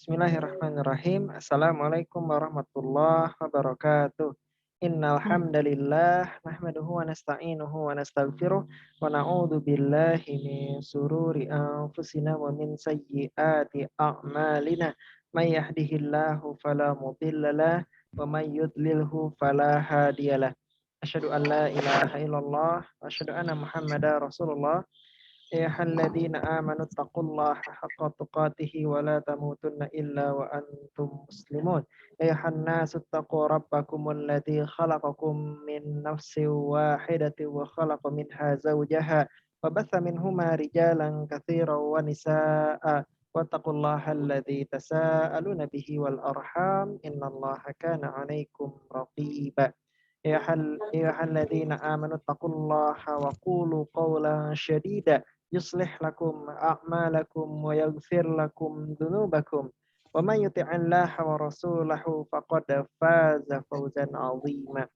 Bismillahirrahmanirrahim. Assalamualaikum warahmatullahi wabarakatuh. Innal hamdalillah nahmaduhu wa nasta'inuhu wa nastaghfiruh wa na'udzu billahi min sururi anfusina wa min sayyiati a'malina. May yahdihillahu fala mudhillalah wa may yudlilhu fala hadiyalah. Asyhadu an la ilaha illallah wa asyhadu anna Muhammadar Rasulullah. يا أيها الذين آمنوا اتقوا الله حق تقاته ولا تموتن إلا وأنتم مسلمون يا أيها الناس اتقوا ربكم الذي خلقكم من نفس واحدة وخلق منها زوجها وبث منهما رجالا كثيرا ونساء واتقوا الله الذي تساءلون به والأرحام إن الله كان عليكم رقيبا يا أيها الذين آمنوا اتقوا الله وقولوا قولا شديدا يصلح لكم أعمالكم ويغفر لكم ذنوبكم ومن يطع الله ورسوله فقد فاز فوزا عظيما.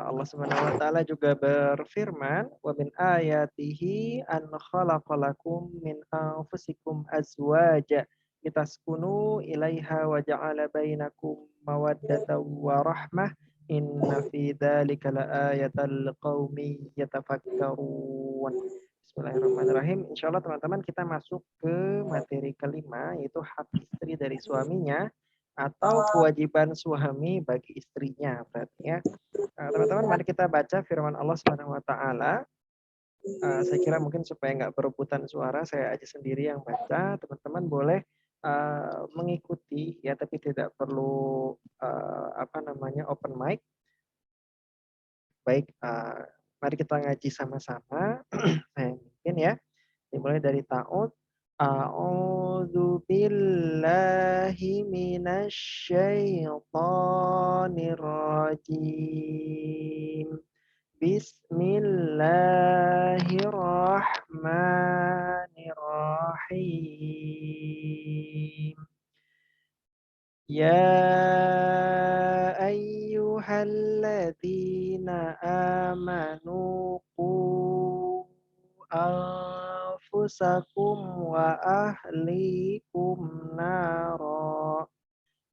Allah Subhanahu wa taala juga berfirman, "Wa min ayatihi an khalaqalakum min anfusikum azwaja litaskunu ilaiha wa ja'ala bainakum mawaddatan wa rahmah inna fi dzalika laayatan liqaumin yatafakkarun." Bismillahirrahmanirrahim. Insyaallah teman-teman kita masuk ke materi kelima yaitu hak istri dari suaminya atau kewajiban suami bagi istrinya berarti ya. Teman-teman, mari kita baca firman Allah Subhanahu wa taala. Saya kira mungkin supaya nggak berebutan suara, saya aja sendiri yang baca. Teman-teman boleh mengikuti ya, tapi tidak perlu open mic. Baik, mari kita ngaji sama-sama. Saya mungkin ya. Dimulai dari ta'ud. A'udzu billahi minasyaitonir rajim. Bismillahirrahmanirrahim. Ya ayyuhalladzina amanu qu anfusakum wa ahlikum nara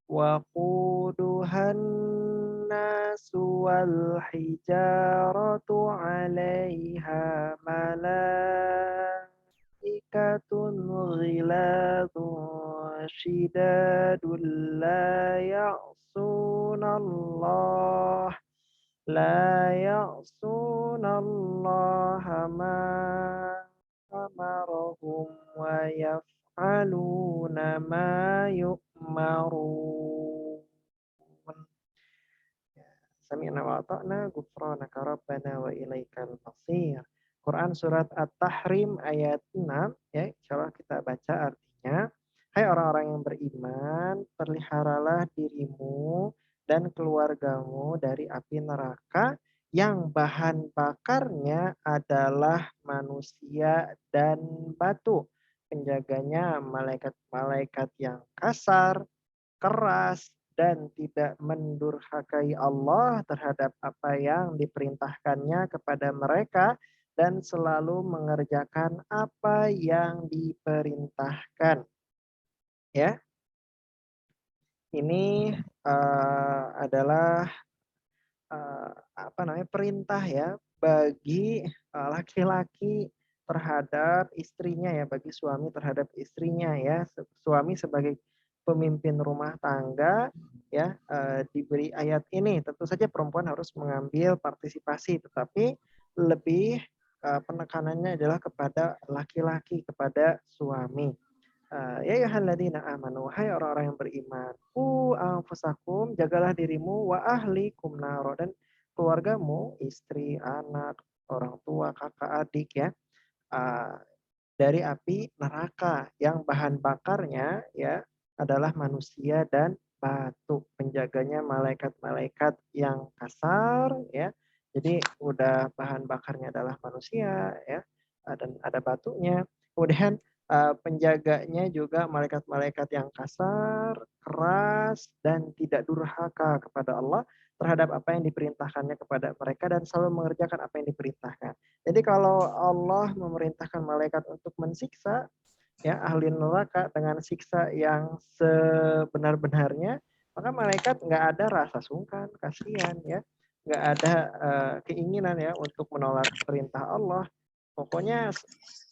wa quduhan nasu wal hijaratu 'alaiha malaikatun ghiladun shidadun la ya'sunallaha ma amarahum wa yaf'aluna ma yu'marun. Sami'na wa ata'na ghufranaka rabbana wa ilaikal masir. Quran surat At-Tahrim ayat 6 ya, insyaallah kita baca artinya. Hai orang-orang yang beriman, peliharalah dirimu dan keluargamu dari api neraka yang bahan bakarnya adalah manusia dan batu. Penjaganya malaikat-malaikat yang kasar, keras, dan tidak mendurhakai Allah terhadap apa yang diperintahkannya kepada mereka dan selalu mengerjakan apa yang diperintahkan. Ya, ini adalah perintah ya bagi laki-laki terhadap istrinya ya, bagi suami terhadap istrinya ya. Suami sebagai pemimpin rumah tangga ya, diberi ayat ini. Tentu saja perempuan harus mengambil partisipasi, tetapi lebih penekanannya adalah kepada laki-laki, kepada suami. Ya ayyuhalladzina amanu, hai orang-orang yang beriman, anfusakum, jagalah dirimu, wa ahlikum naro, dan keluargamu, istri, anak, orang tua, kakak, adik ya, dari api neraka yang bahan bakarnya ya adalah manusia dan batu. Penjaganya malaikat-malaikat yang kasar ya. Jadi udah bahan bakarnya adalah manusia ya, dan ada batunya. Kemudian penjaganya juga malaikat-malaikat yang kasar, keras, dan tidak durhaka kepada Allah terhadap apa yang diperintahkannya kepada mereka dan selalu mengerjakan apa yang diperintahkan. Jadi kalau Allah memerintahkan malaikat untuk mensiksa, ya ahli neraka dengan siksa yang sebenar-benarnya, maka malaikat nggak ada rasa sungkan, kasihan ya, nggak ada keinginan ya untuk menolak perintah Allah. Pokoknya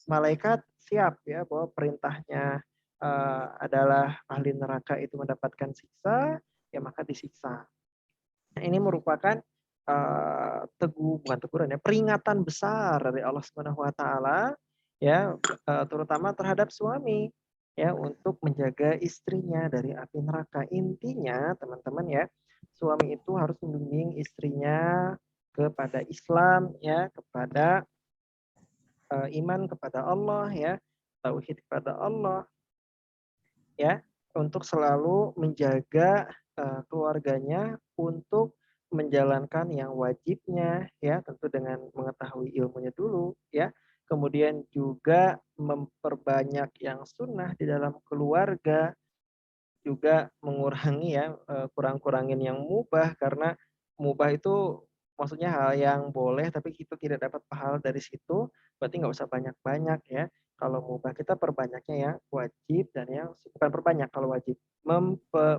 malaikat siap ya bahwa perintahnya adalah ahli neraka itu mendapatkan siksa, ya maka disiksa. Nah, ini merupakan bukan teguran ya, peringatan besar dari Allah Subhanahu wa taala ya, terutama terhadap suami ya untuk menjaga istrinya dari api neraka. Intinya teman-teman ya, suami itu harus membimbing istrinya kepada Islam ya, kepada iman kepada Allah ya, tauhid kepada Allah ya, untuk selalu menjaga keluarganya untuk menjalankan yang wajibnya ya, tentu dengan mengetahui ilmunya dulu ya. Kemudian juga memperbanyak yang sunnah di dalam keluarga, juga mengurangi ya, kurang-kurangin yang mubah, karena mubah itu maksudnya hal yang boleh tapi kita tidak dapat pahala dari situ, berarti nggak usah banyak-banyak ya. Kalau mubah kita perbanyaknya ya wajib, dan yang bukan perbanyak kalau wajib,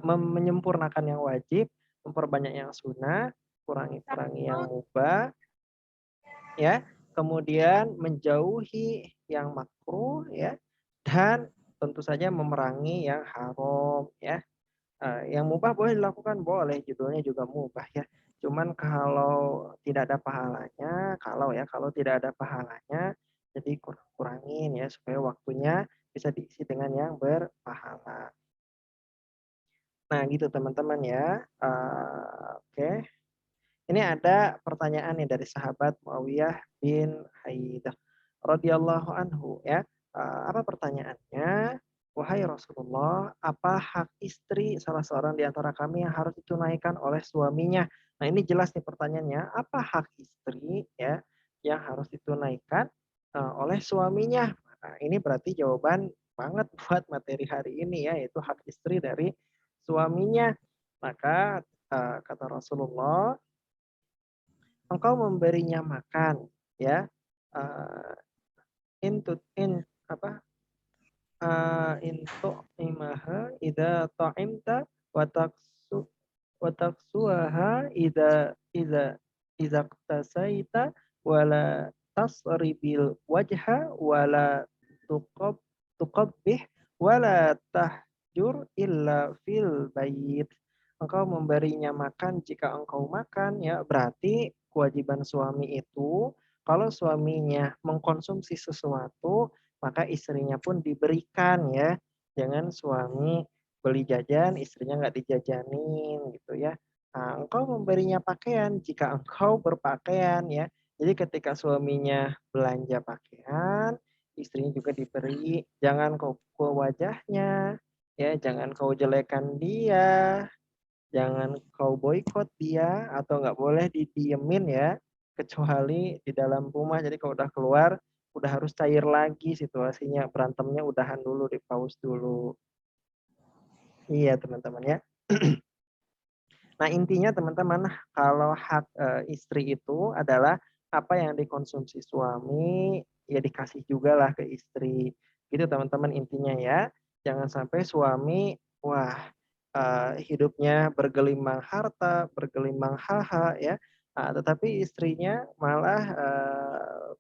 menyempurnakan yang wajib, memperbanyak yang sunnah, kurangi-kurangi yang mubah ya, kemudian menjauhi yang makruh ya, dan tentu saja memerangi yang haram ya. Yang mubah boleh dilakukan, boleh, judulnya juga mubah ya. Cuman kalau tidak ada pahalanya, kalau tidak ada pahalanya, jadi kurangin ya supaya waktunya bisa diisi dengan yang berpahala. Nah gitu teman-teman ya. Oke. Ini ada pertanyaan nih dari sahabat Muawiyah bin Haidah radhiyallahu anhu ya. Apa pertanyaannya? Wahai Rasulullah, apa hak istri salah seorang di antara kami yang harus ditunaikan oleh suaminya? Nah, ini jelas nih pertanyaannya. Apa hak istri ya yang harus ditunaikan oleh suaminya? Nah, ini berarti jawaban banget buat materi hari ini ya, yaitu hak istri dari suaminya. Maka kata Rasulullah, engkau memberinya makan ya, uh, in apa into imaha ida ta'imta wataksu wataksuaha ida tasaita wala tasribil wajha wala tuqab tuqabbih wala tahjur illa fil bait. Engkau memberinya makan jika engkau makan ya, berarti kewajiban suami itu kalau suaminya mengkonsumsi sesuatu maka istrinya pun diberikan ya. Jangan suami beli jajan, istrinya nggak dijajanin gitu ya. Nah, engkau memberinya pakaian jika engkau berpakaian ya. Jadi ketika suaminya belanja pakaian, istrinya juga diberi. Jangan kau pukul wajahnya, ya. Jangan kau jelekan dia, jangan kau boikot dia, atau nggak boleh didiemin ya, kecuali di dalam rumah. Jadi kalau udah keluar, udah harus cair lagi situasinya, berantemnya udahan dulu, di pause dulu. Iya teman-teman ya. Nah intinya teman-teman, kalau hak istri itu adalah apa yang dikonsumsi suami, ya dikasih juga lah ke istri. Gitu teman-teman intinya ya. Jangan sampai suami, wah hidupnya bergelimang harta, bergelimang haha ya, tetapi istrinya malah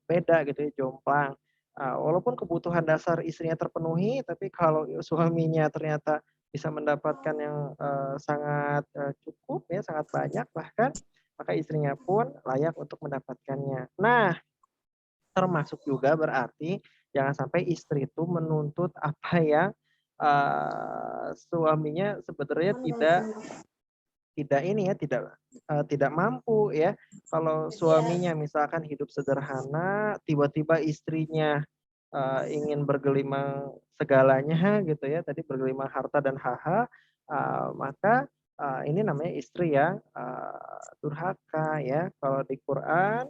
beda gitu ya, jomplang. Walaupun kebutuhan dasar istrinya terpenuhi, tapi kalau suaminya ternyata bisa mendapatkan yang sangat cukup ya, sangat banyak bahkan, maka istrinya pun layak untuk mendapatkannya. Nah, termasuk juga berarti jangan sampai istri itu menuntut apa yang suaminya sebenarnya tidak ini ya, tidak mampu ya. Kalau suaminya misalkan hidup sederhana, tiba-tiba istrinya ingin bergelimang segalanya gitu ya, tadi bergelimang harta dan haha, maka ini namanya istri yang durhaka ya. Kalau di Quran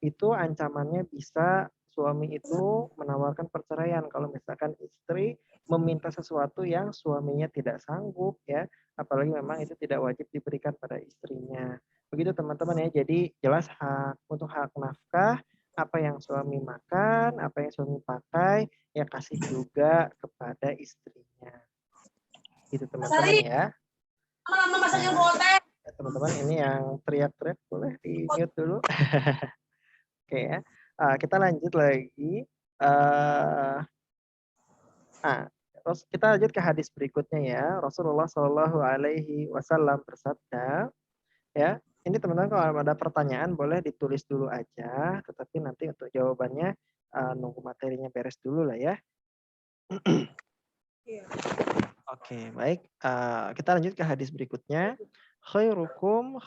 itu ancamannya bisa suami itu menawarkan perceraian kalau misalkan istri meminta sesuatu yang suaminya tidak sanggup ya, apalagi memang itu tidak wajib diberikan pada istrinya. Begitu teman-teman ya. Jadi jelas hak untuk hak nafkah Apa yang suami makan, apa yang suami pakai, ya kasih juga kepada istrinya. Gitu teman-teman ya. Nah, teman-teman ini yang teriak-teriak boleh di mute dulu. Oke ya. Kita lanjut lagi. Terus kita lanjut ke hadis berikutnya ya. Rasulullah Shallallahu Alaihi Wasallam bersabda, ya. Ini teman-teman kalau ada pertanyaan boleh ditulis dulu aja, tetapi nanti untuk jawabannya nunggu materinya beres dulu lah ya. Iya. Oke, baik. Kita lanjut ke hadis berikutnya. Khairukum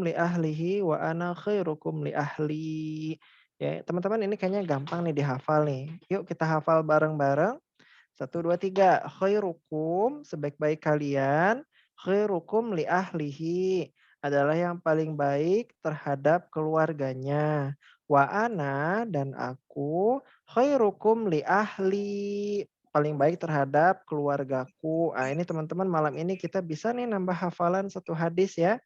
li ahlihi wa ana khairukum li ahli. Ya, teman-teman ini kayaknya gampang nih dihafal nih. Yuk kita hafal bareng-bareng. 1, 2, 3. Khairukum, sebaik-baik kalian. Khairukum li ahlihi. Adalah yang paling baik terhadap keluarganya. Wa ana dan aku. Khairukum li ahli. Paling baik terhadap keluargaku. Ini teman-teman malam ini kita bisa nih nambah hafalan satu hadis ya.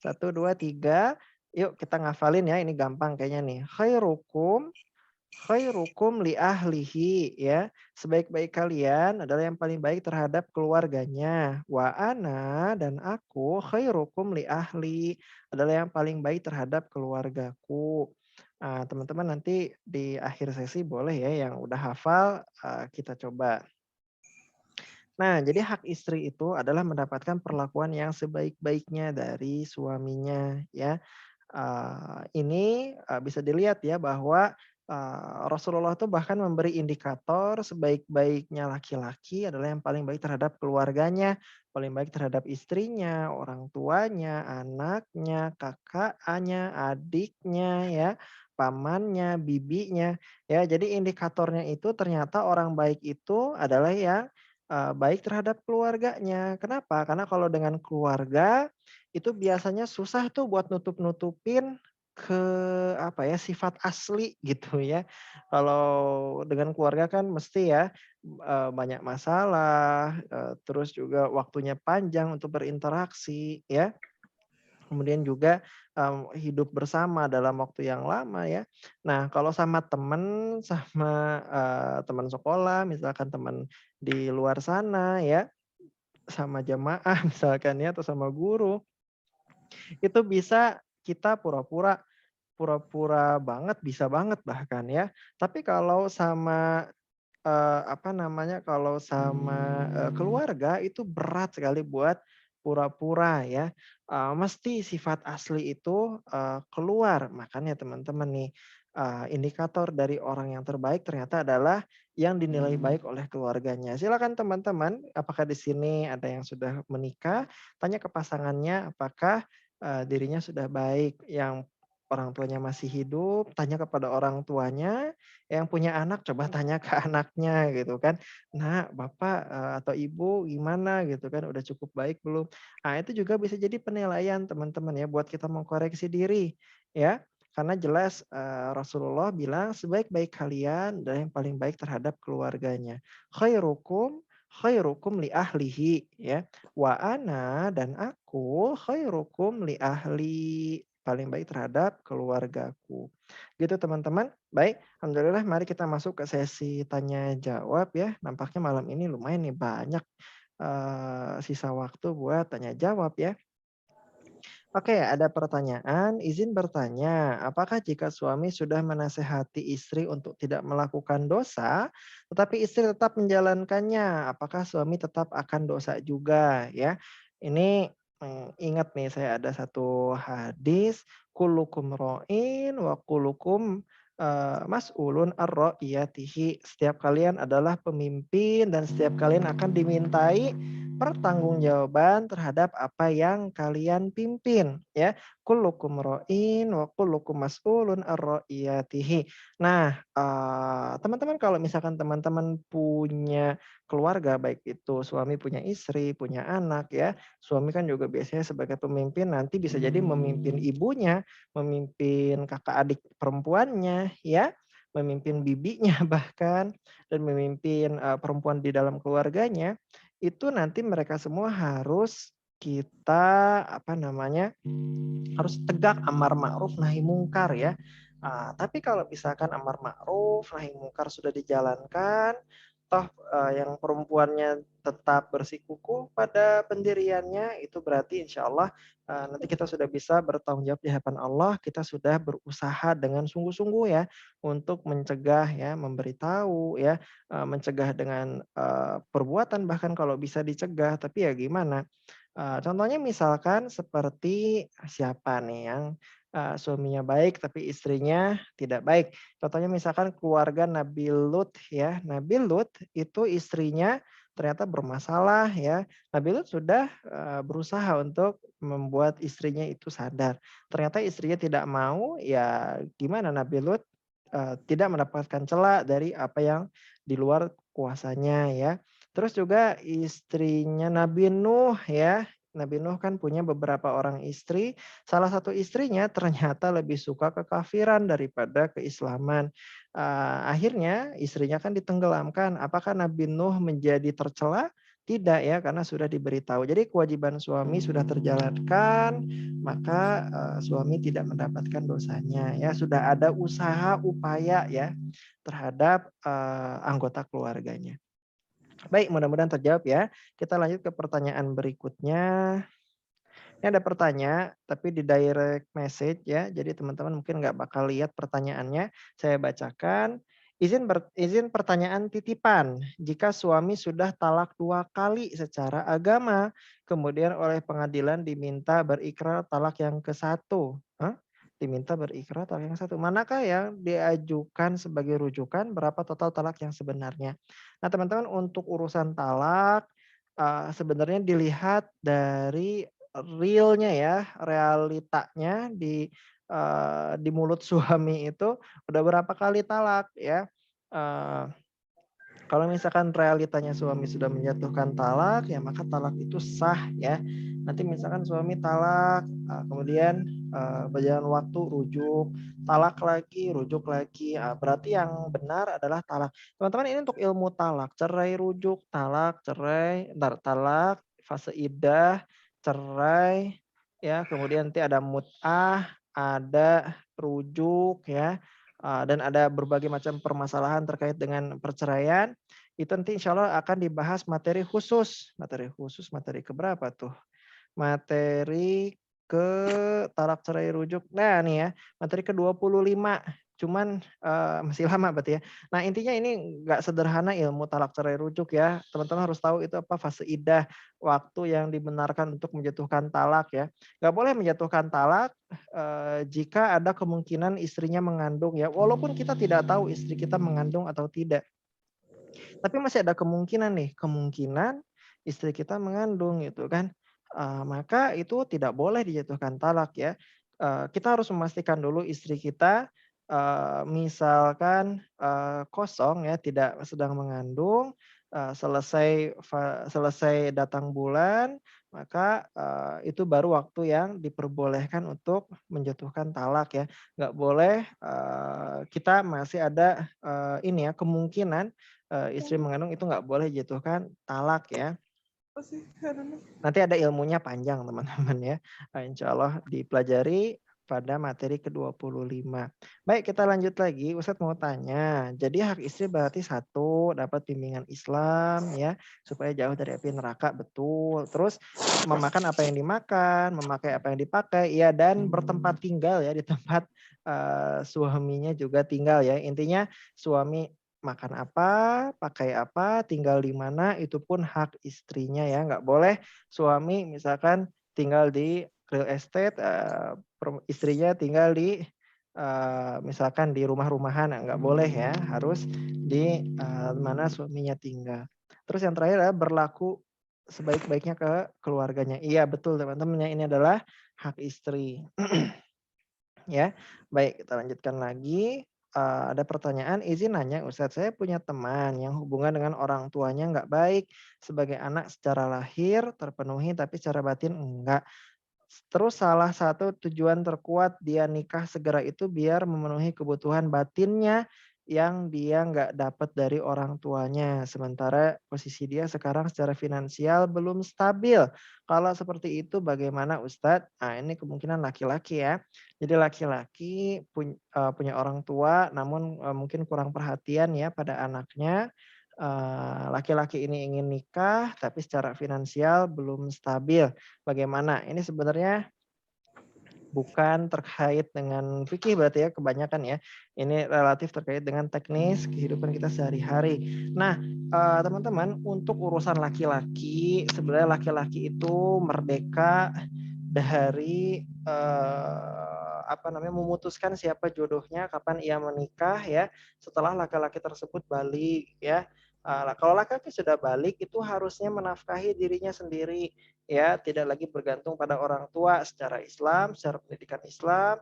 1, 2, 3. Yuk kita ngafalin ya. Ini gampang kayaknya nih. Khairukum li ahlihi ya. Sebaik-baik kalian adalah yang paling baik terhadap keluarganya. Wa ana dan aku khairukum li ahli adalah yang paling baik terhadap keluargaku. Teman-teman nanti di akhir sesi boleh ya yang udah hafal kita coba. Nah, jadi hak istri itu adalah mendapatkan perlakuan yang sebaik-baiknya dari suaminya ya. Ini bisa dilihat ya bahwa Rasulullah itu bahkan memberi indikator sebaik-baiknya laki-laki adalah yang paling baik terhadap keluarganya, paling baik terhadap istrinya, orang tuanya, anaknya, kakaknya, adiknya ya, pamannya, bibinya. Ya, jadi indikatornya itu ternyata orang baik itu adalah yang baik terhadap keluarganya. Kenapa? Karena kalau dengan keluarga itu biasanya susah tuh buat nutup-nutupin ke apa ya, sifat asli gitu ya. Kalau dengan keluarga kan mesti ya, banyak masalah, terus juga waktunya panjang untuk berinteraksi ya. Kemudian juga, hidup bersama dalam waktu yang lama ya. Nah kalau sama temen, sama, teman sekolah, misalkan teman di luar sana ya, sama jamaah misalkan ya, atau sama guru, itu bisa kita pura-pura banget, bisa banget bahkan ya. Tapi kalau sama, apa namanya, kalau sama, keluarga itu berat sekali buat pura-pura ya. Mesti sifat asli itu, keluar. Makanya teman-teman nih, indikator dari orang yang terbaik ternyata adalah yang dinilai baik oleh keluarganya. Silakan teman-teman, apakah di sini ada yang sudah menikah, tanya ke pasangannya apakah, dirinya sudah baik. Yang orang tuanya masih hidup, tanya kepada orang tuanya, yang punya anak coba tanya ke anaknya gitu kan, "Nak, Bapak, atau Ibu gimana?" Gitu kan, "Udah cukup baik belum?" Itu juga bisa jadi penilaian teman-teman ya, buat kita mengkoreksi diri ya. Karena jelas, Rasulullah bilang, "Sebaik-baik kalian adalah yang paling baik terhadap keluarganya. Khairukum li ahlihi," ya. "Wa ana dan aku khairukum li ahli." Paling baik terhadap keluargaku. Gitu teman-teman. Baik, alhamdulillah mari kita masuk ke sesi tanya jawab ya. Nampaknya malam ini lumayan nih banyak, sisa waktu buat tanya jawab ya. Oke, ada pertanyaan, izin bertanya, apakah jika suami sudah menasehati istri untuk tidak melakukan dosa, tetapi istri tetap menjalankannya, apakah suami tetap akan dosa juga ya? Ini ingat nih saya ada satu hadis, kullukum ro'in wa kullukum mas'ulun ar-ra'iyatihi. Setiap kalian adalah pemimpin dan setiap kalian akan dimintai pertanggungjawaban terhadap apa yang kalian pimpin ya. Kullukum ra'in wa kullukum mas'ulun ar-ra'iyatihi. Nah, teman-teman kalau misalkan teman-teman punya keluarga, baik itu suami punya istri, punya anak ya. Suami kan juga biasanya sebagai pemimpin nanti bisa jadi memimpin ibunya, memimpin kakak adik perempuannya ya, memimpin bibinya bahkan, dan memimpin, perempuan di dalam keluarganya. Itu nanti mereka semua harus kita, apa namanya, harus tegak amar ma'ruf nahi mungkar ya. Tapi kalau misalkan amar ma'ruf, nahi mungkar sudah dijalankan, toh yang perempuannya tetap bersikukuh pada pendiriannya, itu berarti insya Allah nanti kita sudah bisa bertanggung jawab di hadapan Allah, kita sudah berusaha dengan sungguh-sungguh ya untuk mencegah ya, memberitahu ya, mencegah dengan perbuatan bahkan kalau bisa dicegah, tapi ya gimana? Contohnya misalkan seperti siapa nih yang suaminya baik tapi istrinya tidak baik. Contohnya misalkan keluarga Nabi Lut ya. Nabi Lut itu istrinya ternyata bermasalah ya. Nabi Lut sudah berusaha untuk membuat istrinya itu sadar. Ternyata istrinya tidak mau, ya gimana Nabi Lut tidak mendapatkan celah dari apa yang di luar kuasanya ya. Terus juga istrinya Nabi Nuh ya. Nabi Nuh kan punya beberapa orang istri. Salah satu istrinya ternyata lebih suka kekafiran daripada keislaman. Akhirnya istrinya kan ditenggelamkan. Apakah Nabi Nuh menjadi tercela? Tidak ya, karena sudah diberitahu. Jadi kewajiban suami sudah terjalankan, maka suami tidak mendapatkan dosanya. Ya, sudah ada usaha upaya ya terhadap anggota keluarganya. Baik, mudah-mudahan terjawab ya. Kita lanjut ke pertanyaan berikutnya. Ini ada pertanyaan, tapi di direct message ya. Jadi teman-teman mungkin nggak bakal lihat pertanyaannya. Saya bacakan. Izin pertanyaan titipan. Jika suami sudah talak 2 kali secara agama, kemudian oleh pengadilan diminta berikrar talak yang ke-1. Hah? Diminta berikrar talak yang satu. Manakah yang diajukan sebagai rujukan? Berapa total talak yang sebenarnya? Nah, teman-teman untuk urusan talak sebenarnya dilihat dari realnya ya, realitanya di mulut suami itu udah berapa kali talak ya. Eee, Kalau misalkan realitanya suami sudah menjatuhkan talak, ya maka talak itu sah ya. Nanti misalkan suami talak, kemudian berjalan waktu rujuk, talak lagi, rujuk lagi, berarti yang benar adalah talak. Teman-teman ini untuk ilmu talak, cerai rujuk, talak, cerai, talak, fase iddah, cerai, ya kemudian nanti ada mut'ah, ada rujuk ya, dan ada berbagai macam permasalahan terkait dengan perceraian. Itu nanti insya Allah akan dibahas materi khusus. Materi khusus, materi keberapa tuh? Materi ke talak cerai rujuk. Nah nih ya, materi ke-25. Cuman masih lama berarti ya. Nah intinya ini nggak sederhana ilmu talak cerai rujuk ya. Teman-teman harus tahu itu apa fase iddah, waktu yang dibenarkan untuk menjatuhkan talak ya. Nggak boleh menjatuhkan talak jika ada kemungkinan istrinya mengandung ya. Walaupun kita tidak tahu istri kita mengandung atau tidak. Tapi masih ada kemungkinan nih, kemungkinan istri kita mengandung gitu kan. Maka itu tidak boleh dijatuhkan talak ya. Kita harus memastikan dulu istri kita, misalkan, kosong ya, tidak sedang mengandung, selesai datang bulan, maka, itu baru waktu yang diperbolehkan untuk menjatuhkan talak ya. Nggak boleh, kita masih ada, ini ya, kemungkinan istri mengandung itu nggak boleh jatuhkan talak ya. Nanti ada ilmunya panjang teman-teman ya. Insya Allah dipelajari pada materi ke-25. Baik, kita lanjut lagi. Ustadz mau tanya, jadi hak istri berarti satu, dapat bimbingan Islam ya, supaya jauh dari api neraka, betul. Terus memakan apa yang dimakan, memakai apa yang dipakai, ya dan bertempat tinggal ya di tempat suaminya juga tinggal ya. Intinya suami makan apa, pakai apa, tinggal di mana, itu pun hak istrinya ya. Nggak boleh suami misalkan tinggal di real estate, istrinya tinggal di misalkan di rumah-rumahan, nggak boleh ya. Harus di mana suaminya tinggal. Terus yang terakhir adalah berlaku sebaik-baiknya ke keluarganya. Iya betul teman-teman ya, ini adalah hak istri. Ya, baik kita lanjutkan lagi. Ada pertanyaan, izin nanya Ustadz, saya punya teman yang hubungan dengan orang tuanya nggak baik. Sebagai anak secara lahir terpenuhi, tapi secara batin enggak. Terus salah satu tujuan terkuat dia nikah segera itu biar memenuhi kebutuhan batinnya yang dia nggak dapat dari orang tuanya. Sementara posisi dia sekarang secara finansial belum stabil. Kalau seperti itu bagaimana Ustadz? Nah, ini kemungkinan laki-laki ya. Jadi laki-laki punya orang tua namun, mungkin kurang perhatian ya pada anaknya. Laki-laki ini ingin nikah tapi secara finansial belum stabil. Bagaimana? Ini sebenarnya bukan terkait dengan fikih berarti ya kebanyakan ya. Ini relatif terkait dengan teknis kehidupan kita sehari-hari. Nah, teman-teman untuk urusan laki-laki, sebenarnya laki-laki itu merdeka dari, apa namanya, memutuskan siapa jodohnya, kapan ia menikah ya, setelah laki-laki tersebut balik ya. Kalau laki-laki sudah balik itu harusnya menafkahi dirinya sendiri ya, tidak lagi bergantung pada orang tua secara Islam, secara pendidikan Islam,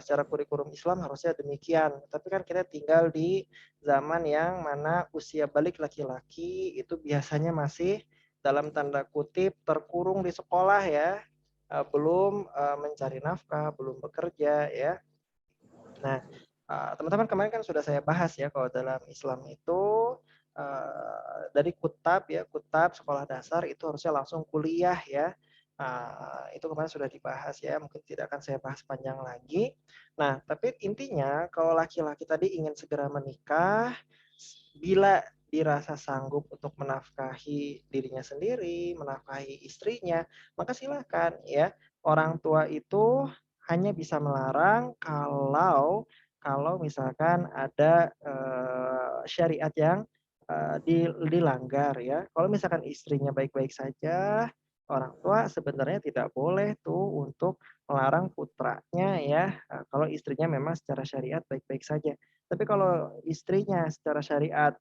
secara kurikulum Islam harusnya demikian. Tapi kan kita tinggal di zaman yang mana usia balik laki-laki itu biasanya masih dalam tanda kutip terkurung di sekolah ya, belum mencari nafkah, belum bekerja ya. Nah, teman-teman kemarin kan sudah saya bahas ya kalau dalam Islam itu dari kutab ya, kutab sekolah dasar itu harusnya langsung kuliah ya. Itu kemarin sudah dibahas ya, mungkin tidak akan saya bahas panjang lagi. Nah, tapi intinya kalau laki-laki tadi ingin segera menikah, bila dirasa sanggup untuk menafkahi dirinya sendiri, menafkahi istrinya, maka silakan ya. Orang tua itu hanya bisa melarang kalau misalkan ada, syariat yang, dilanggar ya. Kalau misalkan istrinya baik-baik saja, orang tua sebenarnya tidak boleh tuh untuk melarang putranya ya, kalau istrinya memang secara syariat baik-baik saja. Tapi kalau istrinya secara syariat,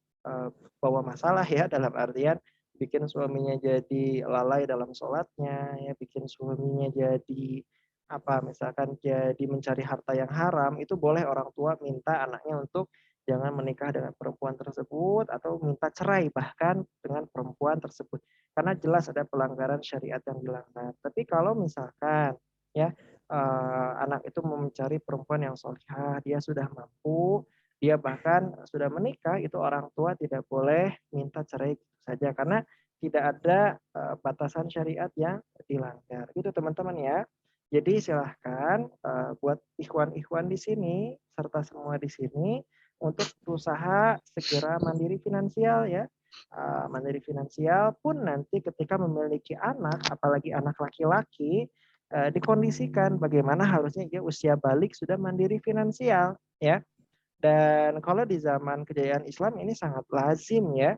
bawa masalah ya, dalam artian bikin suaminya jadi lalai dalam sholatnya ya, bikin suaminya jadi apa, misalkan jadi mencari harta yang haram, itu boleh orang tua minta anaknya untuk jangan menikah dengan perempuan tersebut atau minta cerai bahkan dengan perempuan tersebut. Karena jelas ada pelanggaran syariat yang dilanggar. Tapi kalau misalkan ya, anak itu mau mencari perempuan yang sholihah, dia sudah mampu, dia bahkan sudah menikah, itu orang tua tidak boleh minta cerai gitu saja karena tidak ada, batasan syariat yang dilanggar. Itu teman-teman ya. Jadi silahkan, buat ikhwan-ikhwan di sini, serta semua di sini, untuk berusaha segera mandiri finansial ya. Mandiri finansial pun nanti ketika memiliki anak, apalagi anak laki-laki, dikondisikan bagaimana harusnya dia usia balik sudah mandiri finansial ya. Dan kalau di zaman kejayaan Islam ini sangat lazim ya,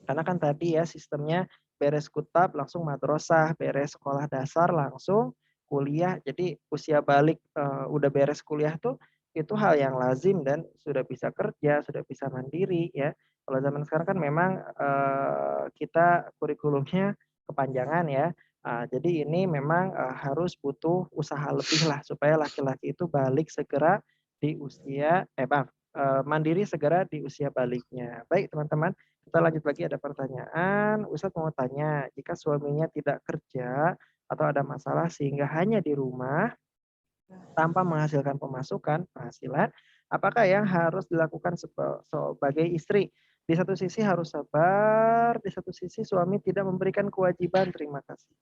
karena kan tadi ya sistemnya beres kutab langsung madrasah, beres sekolah dasar langsung kuliah. Jadi usia balik, udah beres kuliah tuh itu hal yang lazim dan sudah bisa kerja, sudah bisa mandiri ya. Kalau zaman sekarang kan memang, kita kurikulumnya kepanjangan ya. Jadi ini memang, harus butuh usaha lebih lah supaya laki-laki itu balik segera di usia maaf, mandiri segera di usia baliknya. Baik teman-teman. Kita lanjut lagi ada pertanyaan, Ustadz mau tanya, jika suaminya tidak kerja atau ada masalah sehingga hanya di rumah tanpa menghasilkan pemasukan, penghasilan, apakah yang harus dilakukan sebagai istri? Di satu sisi harus sabar, di satu sisi suami tidak memberikan kewajiban. Terima kasih.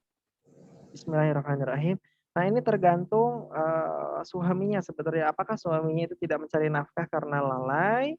Bismillahirrahmanirrahim. Nah ini tergantung suaminya sebenarnya. Apakah suaminya itu tidak mencari nafkah karena lalai?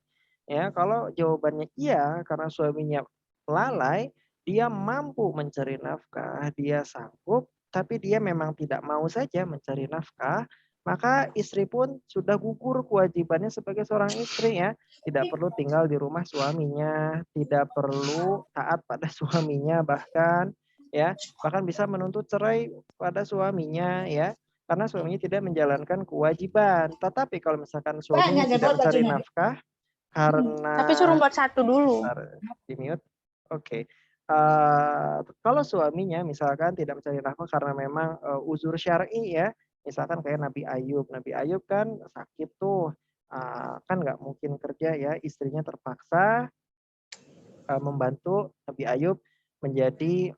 Ya, kalau jawabannya iya, karena suaminya lalai, dia mampu mencari nafkah, dia sanggup, tapi dia memang tidak mau saja mencari nafkah, maka istri pun sudah gugur kewajibannya sebagai seorang istri ya. Tidak perlu tinggal di rumah suaminya, tidak perlu taat pada suaminya bahkan ya, bahkan bisa menuntut cerai pada suaminya ya. Karena suaminya tidak menjalankan kewajiban. Tetapi kalau misalkan suaminya tidak mencari nafkah karena Tapi suruh buat satu dulu. di mute. Oke. Kalau suaminya misalkan tidak mencari nafkah karena memang uzur syar'i ya, misalkan kayak Nabi Ayub. Nabi Ayub kan sakit tuh, kan nggak mungkin kerja ya, istrinya terpaksa membantu Nabi Ayub menjadi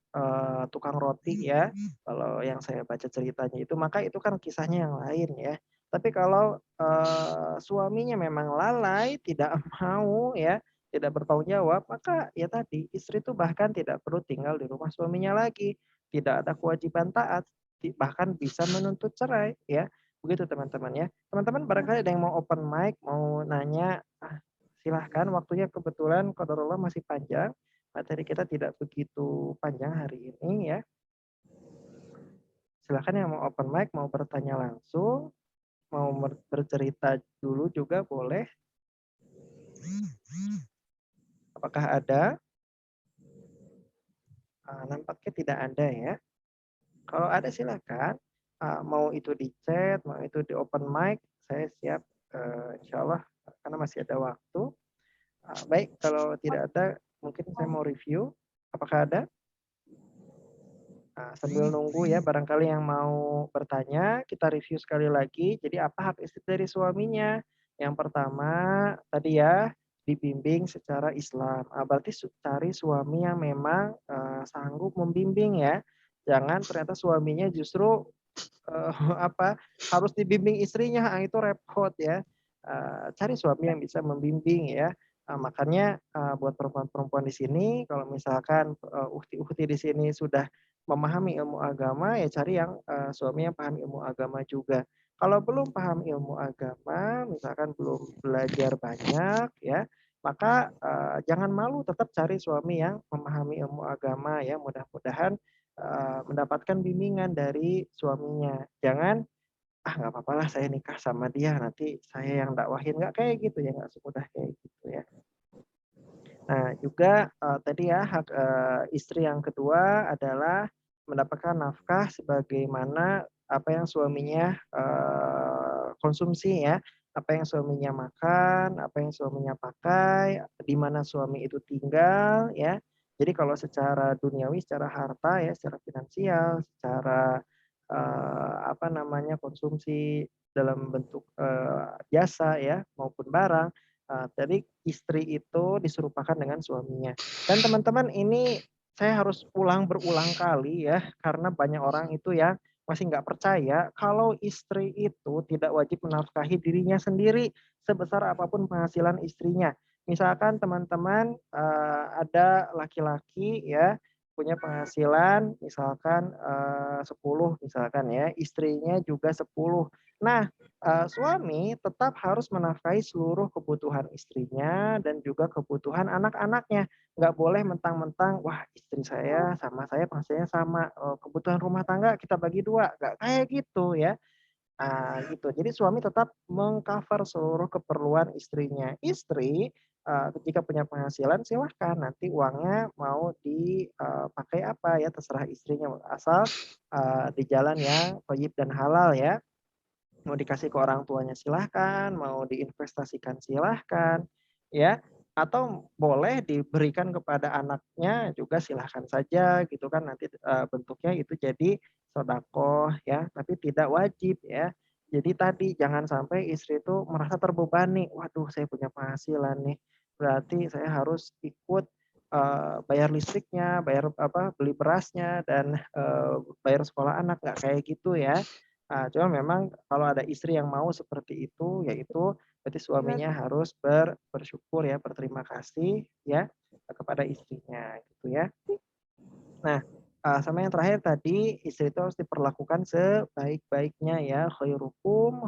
tukang roti ya. Kalau yang saya baca ceritanya itu, maka itu kan kisahnya yang lain ya. Tapi kalau suaminya memang lalai, tidak mau ya, tidak bertanggung jawab, maka ya tadi istri itu bahkan tidak perlu tinggal di rumah suaminya lagi, tidak ada kewajiban taat, bahkan bisa menuntut cerai ya. Begitu teman-teman ya. Teman-teman barangkali ada yang mau open mic, mau nanya, silahkan waktunya kebetulan qadarullah masih panjang. Materi kita tidak begitu panjang hari ini ya. Silahkan yang mau open mic, mau bertanya langsung, mau bercerita dulu juga boleh. Apakah ada? Nampaknya tidak ada ya. Kalau ada silakan. Mau itu di chat, mau itu di open mic, saya siap insya Allah karena masih ada waktu. Baik, kalau tidak ada, mungkin saya mau review. Apakah ada? Sambil nunggu ya, barangkali yang mau bertanya, kita review sekali lagi. Jadi apa hak istri dari suaminya? Yang pertama, tadi ya, dibimbing secara Islam. Berarti cari suami yang memang sanggup membimbing ya. Jangan ternyata suaminya justru apa harus dibimbing istrinya, itu repot ya. Cari suami yang bisa membimbing ya. Makanya buat perempuan-perempuan di sini, kalau misalkan ukti-ukti di sini sudah memahami ilmu agama, ya cari yang suami yang paham ilmu agama juga. Kalau belum paham ilmu agama, misalkan belum belajar banyak ya, maka jangan malu, tetap cari suami yang memahami ilmu agama ya. Mudah-mudahan mendapatkan bimbingan dari suaminya. Jangan, nggak apa-apa lah saya nikah sama dia, nanti saya yang dakwahin. Nggak kayak gitu ya, nggak semudah kayak gitu ya. Nah, juga tadi ya hak istri yang kedua adalah mendapatkan nafkah sebagaimana apa yang suaminya konsumsi ya, apa yang suaminya makan, apa yang suaminya pakai, di mana suami itu tinggal ya. Jadi kalau secara duniawi, secara harta ya, secara finansial, secara apa namanya konsumsi dalam bentuk jasa ya maupun barang. Jadi istri itu diserupakan dengan suaminya. Dan teman-teman ini saya harus berulang kali ya, karena banyak orang itu yang masih nggak percaya kalau istri itu tidak wajib menafkahi dirinya sendiri sebesar apapun penghasilan istrinya. Misalkan teman-teman ada laki-laki ya punya penghasilan misalkan 10 misalkan ya, istrinya juga 10. Nah, suami tetap harus menafkahi seluruh kebutuhan istrinya dan juga kebutuhan anak-anaknya. Nggak boleh mentang-mentang, wah istri saya sama saya penghasilannya sama, kebutuhan rumah tangga kita bagi 2, nggak kayak gitu ya. Gitu. Jadi suami tetap meng-cover seluruh keperluan istrinya. Istri, jika punya penghasilan silahkan nanti uangnya mau dipakai apa ya terserah istrinya, asal di jalan yang thayyib dan halal ya. Mau dikasih ke orang tuanya silahkan, mau diinvestasikan silahkan, ya. Atau boleh diberikan kepada anaknya juga silahkan saja gitu kan, nanti bentuknya itu jadi sedekah ya, tapi tidak wajib ya. Jadi tadi jangan sampai istri itu merasa terbebani, "Waduh saya punya penghasilan nih, berarti saya harus ikut, bayar listriknya, bayar apa, beli berasnya dan, bayar sekolah anak." Nggak kayak gitu ya. Cuma memang kalau ada istri yang mau seperti itu, yaitu berarti suaminya harus bersyukur ya, berterima kasih ya, kepada istrinya gitu ya. Nah, sama yang terakhir tadi, istri itu harus diperlakukan sebaik-baiknya ya, khairukum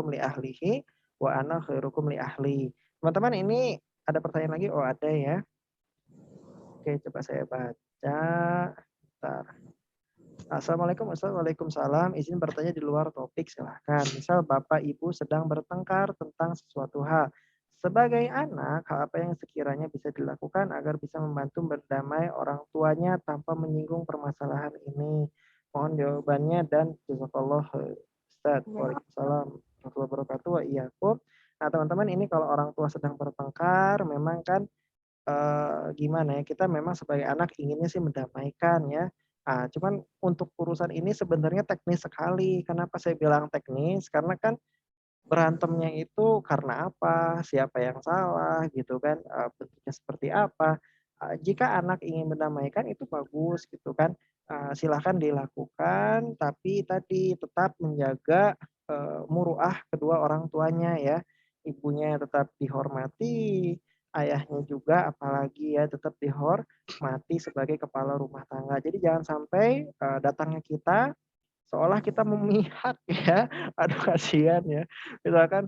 li ahlihi wa ana khairukum li ahli. Teman-teman ini ada pertanyaan lagi? Oh ada ya. Oke coba saya baca. Bentar. Assalamualaikum Ustaz, waalaikumsalam. Izin bertanya di luar topik, silahkan. Misal Bapak Ibu sedang bertengkar tentang sesuatu hal. Sebagai anak, hal apa yang sekiranya bisa dilakukan agar bisa membantu berdamai orang tuanya tanpa menyinggung permasalahan ini? Mohon jawabannya dan jazakallah Ustaz. Waalaikumsalam warahmatullahi wabarakatuh wa iyyakum. Nah, teman-teman ini kalau orang tua sedang bertengkar, memang kan gimana ya, kita memang sebagai anak inginnya sih mendamaikan ya. Cuman untuk urusan ini sebenarnya teknis sekali. Kenapa saya bilang teknis? Karena kan berantemnya itu karena apa, siapa yang salah gitu kan, bentuknya seperti apa. Jika anak ingin mendamaikan itu bagus gitu kan, silahkan dilakukan, tapi tadi tetap menjaga muruah kedua orang tuanya ya. Ibunya tetap dihormati, ayahnya juga apalagi ya tetap dihormati sebagai kepala rumah tangga. Jadi jangan sampai datangnya kita seolah kita memihak ya, aduh kasihan ya. Misalkan,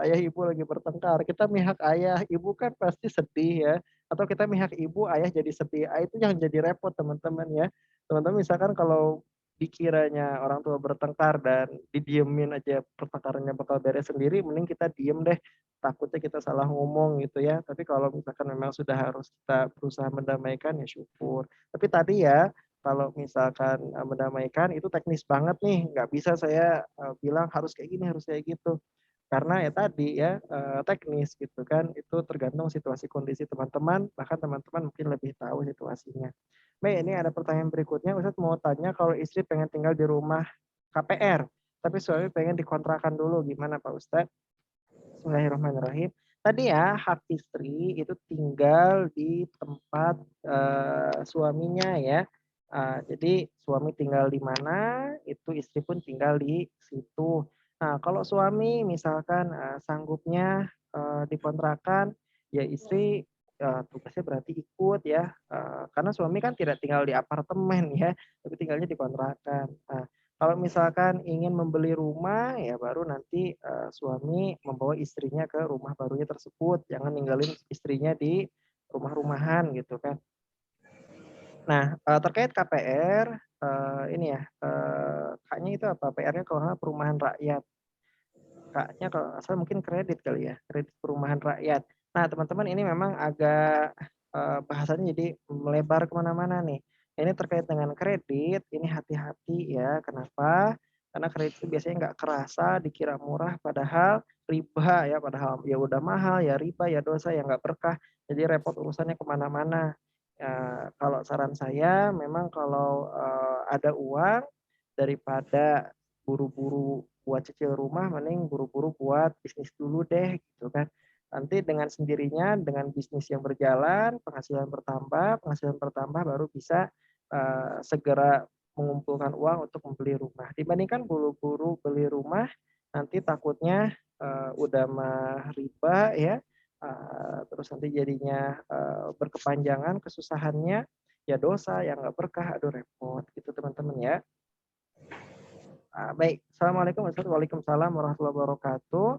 ayah ibu lagi bertengkar, kita mihak ayah, ibu kan pasti sedih ya, atau kita mihak ibu, ayah jadi sedih, itu yang jadi repot teman-teman ya. Teman-teman misalkan kalau dikiranya orang tua bertengkar dan didiemin aja pertengkarannya bakal beres sendiri, mending kita diem deh, takutnya kita salah ngomong gitu ya. Tapi kalau misalkan memang sudah harus kita berusaha mendamaikan, ya syukur. Tapi tadi ya, kalau misalkan, mendamaikan itu teknis banget nih, nggak bisa saya, bilang harus kayak gini, harus kayak gitu. Karena ya tadi ya, teknis gitu kan, itu tergantung situasi kondisi teman-teman, bahkan teman-teman mungkin lebih tahu situasinya. Baik, ini ada pertanyaan berikutnya, Ustadz mau tanya kalau istri pengen tinggal di rumah KPR, tapi suami pengen dikontrakan dulu, gimana Pak Ustadz? Bismillahirrahmanirrahim. Tadi ya, hak istri itu tinggal di tempat, suaminya ya. Jadi suami tinggal di mana, itu istri pun tinggal di situ. Nah, kalau suami misalkan, sanggupnya, dikontrakan, ya istri, tugasnya berarti ikut ya, karena suami kan tidak tinggal di apartemen ya, tapi tinggalnya di kontrakan. Nah, kalau misalkan ingin membeli rumah, ya baru nanti, suami membawa istrinya ke rumah barunya tersebut, jangan ninggalin istrinya di rumah-rumahan gitu kan. Nah, terkait KPR, ini ya, Kaknya itu apa, PR-nya kalau nggak perumahan rakyat. Kaknya kalau nggak salah mungkin kredit kali ya, kredit perumahan rakyat. Nah, teman-teman ini memang agak, bahasanya jadi melebar ke mana-mana nih. Ini terkait dengan kredit, ini hati-hati ya, kenapa? Karena kredit itu biasanya nggak kerasa, dikira murah, padahal riba ya, padahal ya udah mahal, ya riba, ya dosa, ya nggak berkah, jadi repot urusannya ke mana-mana. Kalau saran saya memang kalau, ada uang, daripada buru-buru buat cicil rumah mending buru-buru buat bisnis dulu deh gitu kan. Nanti dengan sendirinya dengan bisnis yang berjalan, penghasilan bertambah baru bisa, segera mengumpulkan uang untuk membeli rumah. Dibandingkan buru-buru beli rumah, nanti takutnya, udah mah riba ya, terus nanti jadinya, berkepanjangan kesusahannya, ya dosa, ya nggak berkah, aduh repot gitu teman-teman ya. Baik. Assalamualaikum Ustaz. Waalaikumsalam warahmatullahi wabarakatuh.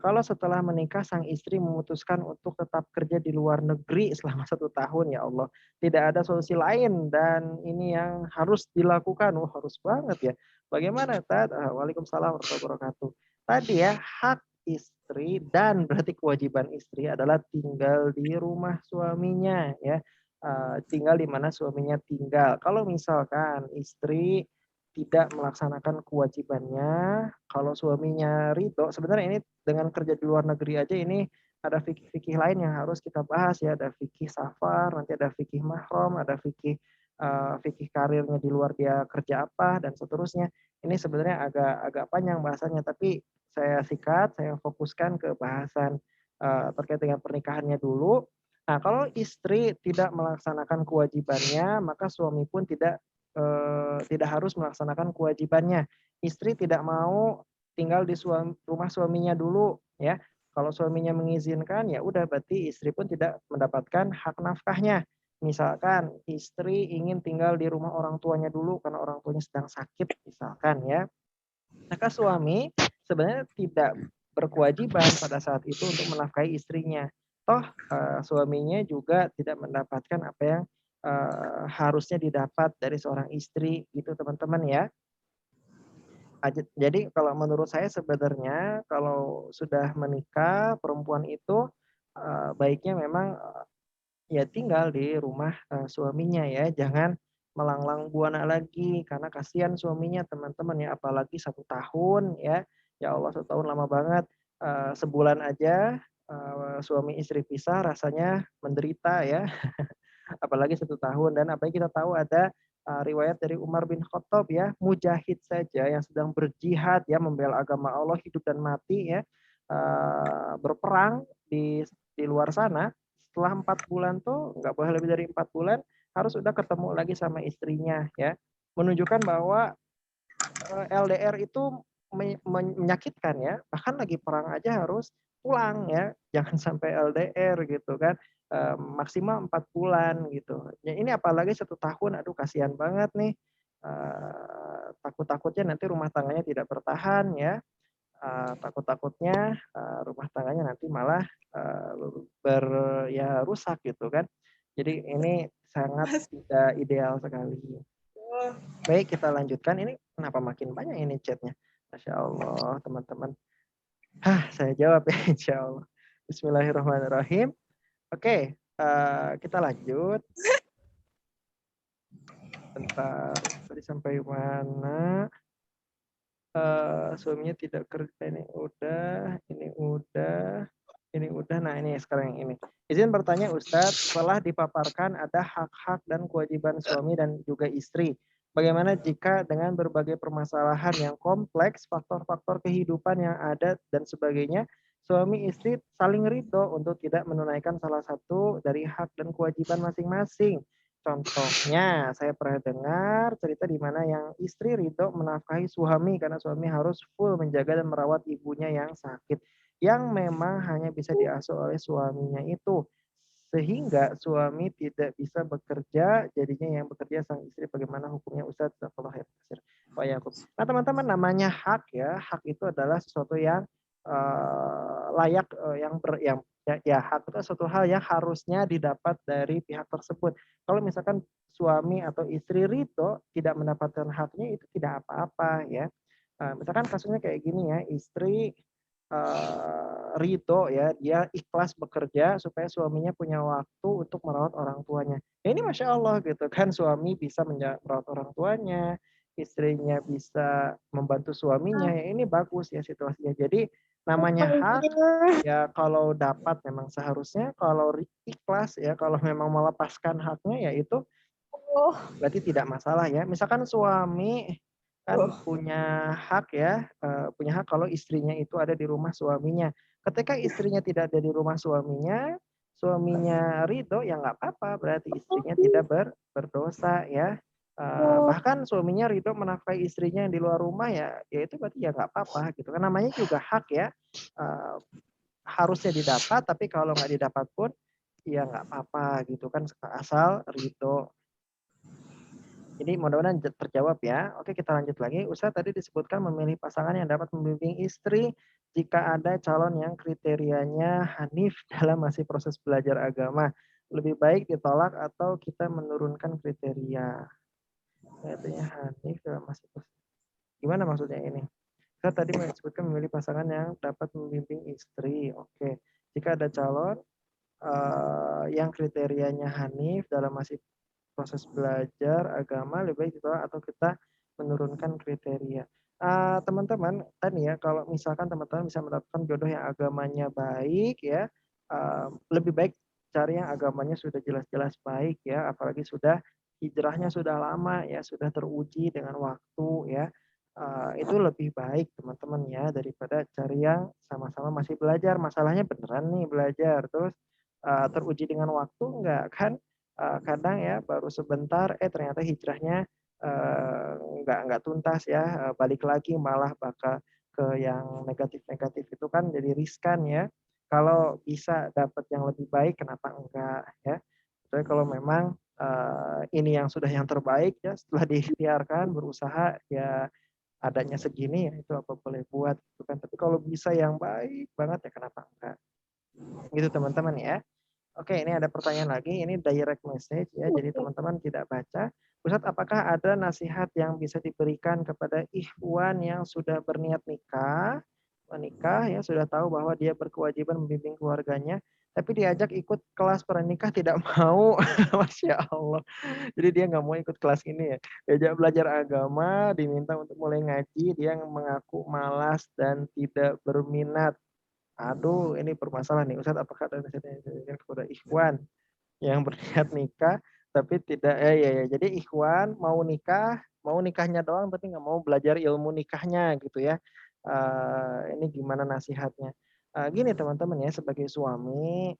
Kalau setelah menikah sang istri memutuskan untuk tetap kerja di luar negeri selama 1 tahun, ya Allah, tidak ada solusi lain dan ini yang harus dilakukan. Oh, harus banget ya. Bagaimana Ustaz? Waalaikumsalam warahmatullahi wabarakatuh. Tadi ya, hak istri dan berarti kewajiban istri adalah tinggal di rumah suaminya ya, tinggal di mana suaminya tinggal. Kalau misalkan istri tidak melaksanakan kewajibannya, kalau suaminya ridho, sebenarnya ini dengan kerja di luar negeri aja ini ada fikih-fikih lain yang harus kita bahas ya, ada fikih safar, nanti ada fikih mahram, ada fikih, fikih karirnya di luar dia kerja apa dan seterusnya. Ini sebenarnya agak agak panjang bahasanya, tapi saya sikat, saya fokuskan ke bahasan, terkait dengan pernikahannya dulu. Nah, kalau istri tidak melaksanakan kewajibannya, maka suami pun tidak harus melaksanakan kewajibannya. Istri tidak mau tinggal di rumah suaminya dulu ya. Kalau suaminya mengizinkan ya udah berarti istri pun tidak mendapatkan hak nafkahnya. Misalkan istri ingin tinggal di rumah orang tuanya dulu karena orang tuanya sedang sakit misalkan ya. Maka suami sebenarnya tidak berkewajiban pada saat itu untuk menafkahi istrinya. Toh suaminya juga tidak mendapatkan apa yang harusnya didapat dari seorang istri gitu teman-teman ya. Jadi kalau menurut saya sebenarnya kalau sudah menikah perempuan itu, baiknya memang, ya tinggal di rumah, suaminya ya, jangan melanglang buana lagi karena kasihan suaminya teman-teman ya, apalagi 1 tahun ya. Ya Allah 1 tahun lama banget, sebulan aja, suami istri pisah rasanya menderita ya. Apalagi 1 tahun dan apalagi kita tahu ada, riwayat dari Umar bin Khattab ya, mujahid saja yang sedang berjihad ya, membela agama Allah hidup dan mati ya, berperang di luar sana, setelah 4 bulan tuh nggak boleh lebih dari 4 bulan, harus udah ketemu lagi sama istrinya ya. Menunjukkan bahwa, LDR itu menyakitkan ya, bahkan lagi perang aja harus pulang ya, jangan sampai LDR gitu kan, maksimal 4 bulan gitu. Ya ini apalagi 1 tahun, aduh kasihan banget nih, takut-takutnya nanti rumah tangganya tidak bertahan ya, takut-takutnya, rumah tangganya nanti malah, ber ya rusak gitu kan. Jadi ini sangat Mas. tidak ideal sekali. Oh, Baik, kita lanjutkan. Ini kenapa makin banyak ini chatnya? Masya Allah, teman-teman. Saya jawab ya, insya Allah. Bismillahirrahmanirrahim. Oke, kita lanjut. Bentar, tadi sampai mana? Suaminya tidak kerja, ini udah. Nah ini sekarang yang ini. Izin bertanya Ustadz, setelah dipaparkan ada hak-hak dan kewajiban suami dan juga istri. Bagaimana jika dengan berbagai permasalahan yang kompleks, faktor-faktor kehidupan yang ada dan sebagainya, suami istri saling ridho untuk tidak menunaikan salah satu dari hak dan kewajiban masing-masing. Contohnya, saya pernah dengar cerita di mana yang istri ridho menafkahi suami karena suami harus full menjaga dan merawat ibunya yang sakit, yang memang hanya bisa diasuh oleh suaminya itu. Sehingga suami tidak bisa bekerja, jadinya yang bekerja sang istri. Bagaimana hukumnya Ustadz? Nah teman-teman, namanya hak ya, hak itu adalah sesuatu yang layak, yang hak itu suatu hal yang harusnya didapat dari pihak tersebut. Kalau misalkan suami atau istri ridho tidak mendapatkan haknya, itu tidak apa-apa ya. Misalkan kasusnya kayak gini ya, istri ridho ya, dia ikhlas bekerja supaya suaminya punya waktu untuk merawat orang tuanya. Ya ini Masya Allah gitu kan, suami bisa merawat orang tuanya, istrinya bisa membantu suaminya, ya ini bagus ya situasinya. Jadi namanya hak, ya kalau dapat memang seharusnya, kalau ikhlas ya, kalau memang melepaskan haknya ya itu oh, berarti tidak masalah ya. Misalkan suami kan oh. punya hak ya, punya hak kalau istrinya itu ada di rumah suaminya. Ketika istrinya tidak ada di rumah suaminya, suaminya ridho ya nggak apa-apa, berarti istrinya tidak berdosa ya. Bahkan suaminya ridho menafkahi istrinya yang di luar rumah ya itu berarti ya nggak apa-apa gitu kan, namanya juga hak ya. Eh, Harusnya didapat, tapi kalau nggak didapat pun ya nggak apa-apa gitu kan, asal ridho. Jadi mudah-mudahan terjawab ya. Oke, kita lanjut lagi. Ustaz tadi disebutkan memilih pasangan yang dapat membimbing istri jika ada calon yang kriterianya hanif dalam masih proses belajar agama. Lebih baik ditolak atau kita menurunkan kriteria. Kriterianya hanif dalam masih proses. Gimana maksudnya ini? Ustaz tadi disebutkan memilih pasangan yang dapat membimbing istri. Oke. Jika ada calon yang kriterianya hanif dalam masih proses belajar agama, lebih baik ditolak atau kita menurunkan kriteria. Teman-teman, tadi ya kalau misalkan teman-teman bisa mendapatkan jodoh yang agamanya baik ya, lebih baik cari yang agamanya sudah jelas-jelas baik ya, apalagi sudah hijrahnya sudah lama ya, sudah teruji dengan waktu ya. Itu lebih baik teman-teman ya daripada cari yang sama-sama masih belajar. Masalahnya beneran nih belajar terus teruji dengan waktu enggak kan, kadang ya baru sebentar ternyata hijrahnya nggak tuntas ya, balik lagi malah bakal ke yang negatif-negatif, itu kan jadi riskan ya. Kalau bisa dapat yang lebih baik kenapa enggak ya. Tapi kalau memang ini yang sudah yang terbaik ya, setelah diikhtiarkan berusaha ya adanya segini ya itu apa boleh buat gitu kan. Tapi kalau bisa yang baik banget ya kenapa enggak. Gitu teman-teman ya. Oke, ini ada pertanyaan lagi. Ini direct message ya, jadi teman-teman tidak baca. Ustadz, apakah ada nasihat yang bisa diberikan kepada ikhwan yang sudah berniat menikah ya, sudah tahu bahwa dia berkewajiban membimbing keluarganya, tapi diajak ikut kelas pernikah tidak mau. Masya Allah. Jadi dia nggak mau ikut kelas ini ya. Diajak belajar agama, diminta untuk mulai ngaji, dia mengaku malas dan tidak berminat. Aduh, ini bermasalah nih Ustadz, apakah ada nasihat yang diberikan kepada ikhwan yang berniat nikah tapi tidak ya. Jadi ikhwan mau nikahnya doang tapi nggak mau belajar ilmu nikahnya gitu ya. Ini gimana nasihatnya? Gini teman-teman ya, sebagai suami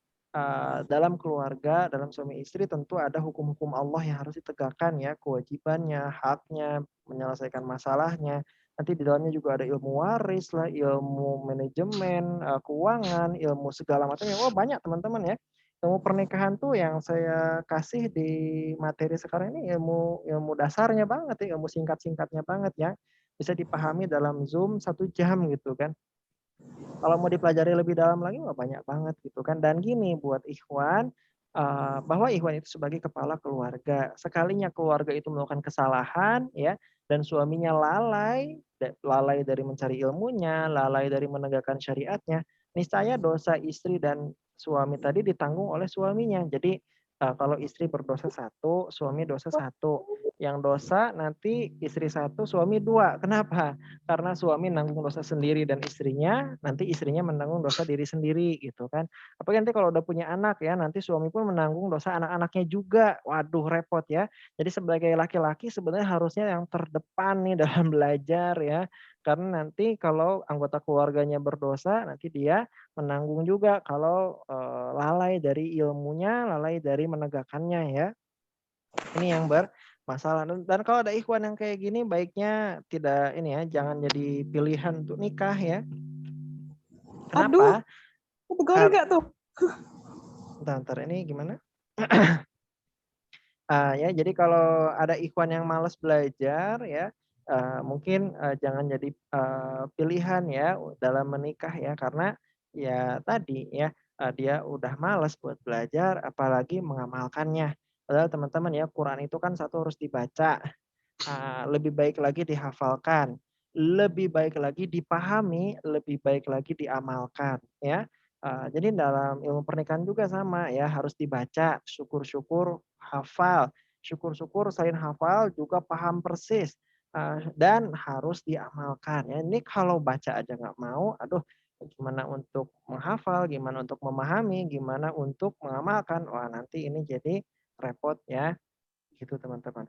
dalam keluarga, dalam suami istri tentu ada hukum-hukum Allah yang harus ditegakkan ya, kewajibannya, haknya, menyelesaikan masalahnya. nanti di dalamnya juga ada ilmu waris lah, ilmu manajemen, keuangan, ilmu segala macamnya. Wah banyak teman-teman ya. Ilmu pernikahan tuh yang saya kasih di materi sekarang ini ilmu ilmu dasarnya banget ya, ilmu singkat-singkatnya banget ya. Bisa dipahami dalam Zoom 1 jam gitu kan. Kalau mau dipelajari lebih dalam lagi wah banyak banget gitu kan. Dan gini buat ikhwan, bahwa ikhwan itu sebagai kepala keluarga, sekalinya keluarga itu melakukan kesalahan ya, dan suaminya lalai, lalai dari mencari ilmunya, lalai dari menegakkan syariatnya, niscaya dosa istri dan suami tadi ditanggung oleh suaminya. Jadi, kalau istri berdosa satu, suami dosa satu. Yang dosa nanti istri satu, suami dua. Kenapa? Karena suami nanggung dosa sendiri dan istrinya, nanti istrinya menanggung dosa diri sendiri gitu kan. Apalagi nanti kalau udah punya anak ya, nanti suami pun menanggung dosa anak-anaknya juga. Waduh repot ya. Jadi sebagai laki-laki sebenarnya harusnya yang terdepan nih dalam belajar ya. Karena nanti kalau anggota keluarganya berdosa, nanti dia menanggung juga kalau lalai dari ilmunya, lalai dari menegakkannya ya. Ini yang bermasalah dan kalau ada ikhwan yang kayak gini baiknya tidak ini ya, jangan jadi pilihan untuk nikah ya. Aduh, Kenapa? kategori Kar gak tuh? entar ini gimana? Ya jadi kalau ada ikhwan yang malas belajar ya, mungkin, jangan jadi, pilihan ya dalam menikah ya, karena ya tadi ya, dia udah malas buat belajar apalagi mengamalkannya. Padahal teman-teman ya, Quran itu kan satu harus dibaca. Lebih baik lagi dihafalkan, lebih baik lagi dipahami, lebih baik lagi diamalkan ya. Jadi dalam ilmu pernikahan juga sama ya, harus dibaca, syukur-syukur hafal, syukur-syukur selain hafal juga paham persis, dan harus diamalkan ya. Ini kalau baca aja nggak mau, aduh gimana untuk menghafal, gimana untuk memahami, gimana untuk mengamalkan, wah nanti ini jadi repot ya, gitu teman-teman.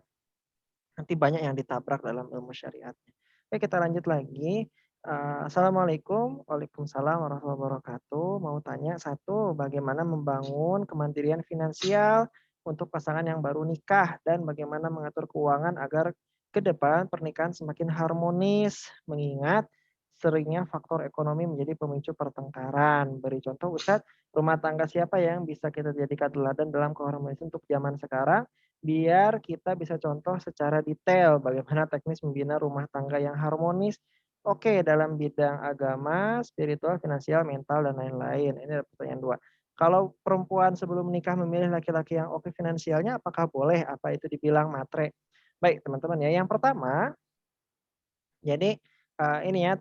Nanti banyak yang ditabrak dalam ilmu syariatnya. Oke kita lanjut lagi. Assalamualaikum. Waalaikumsalam warahmatullahi wabarakatuh. Mau tanya satu, bagaimana membangun kemandirian finansial untuk pasangan yang baru nikah dan bagaimana mengatur keuangan agar ke depan pernikahan semakin harmonis mengingat seringnya faktor ekonomi menjadi pemicu pertengkaran. Beri contoh Ustadz, rumah tangga siapa yang bisa kita jadikan teladan dalam keharmonisan untuk zaman sekarang biar kita bisa contoh secara detail bagaimana teknis membina rumah tangga yang harmonis. Oke, dalam bidang agama, spiritual, finansial, mental, dan lain-lain. Ini ada pertanyaan 2. Kalau perempuan sebelum menikah memilih laki-laki yang oke finansialnya, apakah boleh? Apa itu dibilang matre? Baik, teman-teman ya. Yang pertama, jadi, ini ya,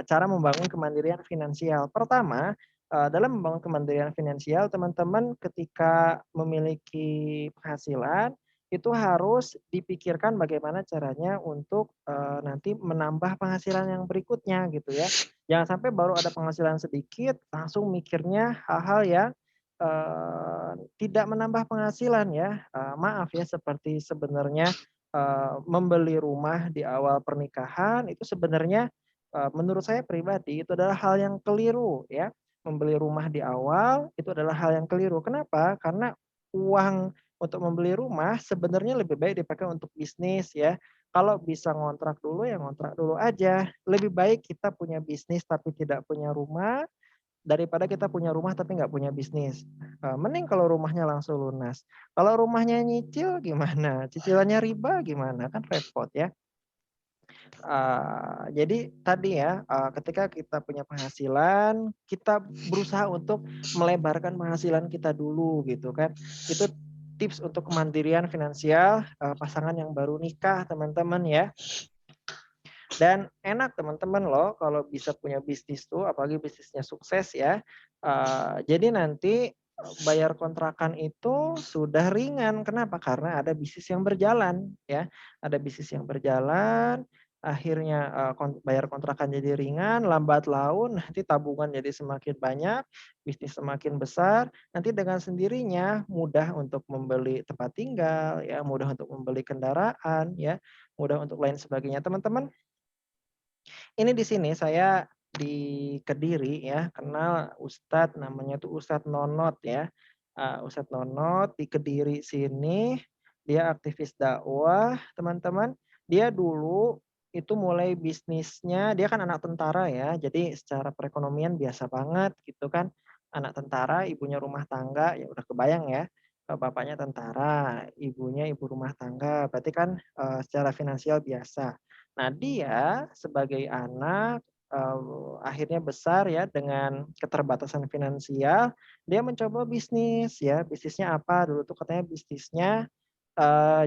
cara membangun kemandirian finansial. Pertama, dalam membangun kemandirian finansial, teman-teman ketika memiliki penghasilan, itu harus dipikirkan bagaimana caranya untuk, nanti menambah penghasilan yang berikutnya gitu ya. Jangan sampai baru ada penghasilan sedikit, langsung mikirnya hal-hal yang, tidak menambah penghasilan ya. Maaf ya, seperti sebenarnya membeli rumah di awal pernikahan itu sebenarnya, menurut saya pribadi itu adalah hal yang keliru ya. Membeli rumah di awal itu adalah hal yang keliru. Kenapa? Karena uang untuk membeli rumah sebenarnya lebih baik dipakai untuk bisnis ya. Kalau bisa ngontrak dulu ya ngontrak dulu aja. Lebih baik kita punya bisnis tapi tidak punya rumah daripada kita punya rumah tapi nggak punya bisnis. Mending kalau rumahnya langsung lunas. Kalau rumahnya nyicil gimana? Cicilannya riba gimana? Kan repot ya. Jadi tadi ya, ketika kita punya penghasilan, kita berusaha untuk melebarkan penghasilan kita dulu gitu kan. Itu tips untuk kemandirian finansial, pasangan yang baru nikah teman-teman ya. Dan enak teman-teman loh kalau bisa punya bisnis tuh, apalagi bisnisnya sukses ya. Jadi nanti bayar kontrakan itu sudah ringan. Kenapa? Karena ada bisnis yang berjalan ya. Ada bisnis yang berjalan, akhirnya bayar kontrakan jadi ringan, lambat laun nanti tabungan jadi semakin banyak, bisnis semakin besar, nanti dengan sendirinya mudah untuk membeli tempat tinggal ya, mudah untuk membeli kendaraan ya, mudah untuk lain sebagainya. Teman-teman ini di sini saya di Kediri ya, kenal ustadz namanya tuh Ustadz Nonot ya. Ustadz Nonot di Kediri sini, dia aktivis dakwah teman-teman. Dia dulu itu mulai bisnisnya, dia kan anak tentara ya, jadi secara perekonomian biasa banget gitu kan. Anak tentara, ibunya rumah tangga, ya udah kebayang ya, bapaknya tentara, ibunya ibu rumah tangga, berarti kan, secara finansial biasa. Nah dia sebagai anak, akhirnya besar ya dengan keterbatasan finansial, dia mencoba bisnis ya, bisnisnya apa, dulu tuh katanya bisnisnya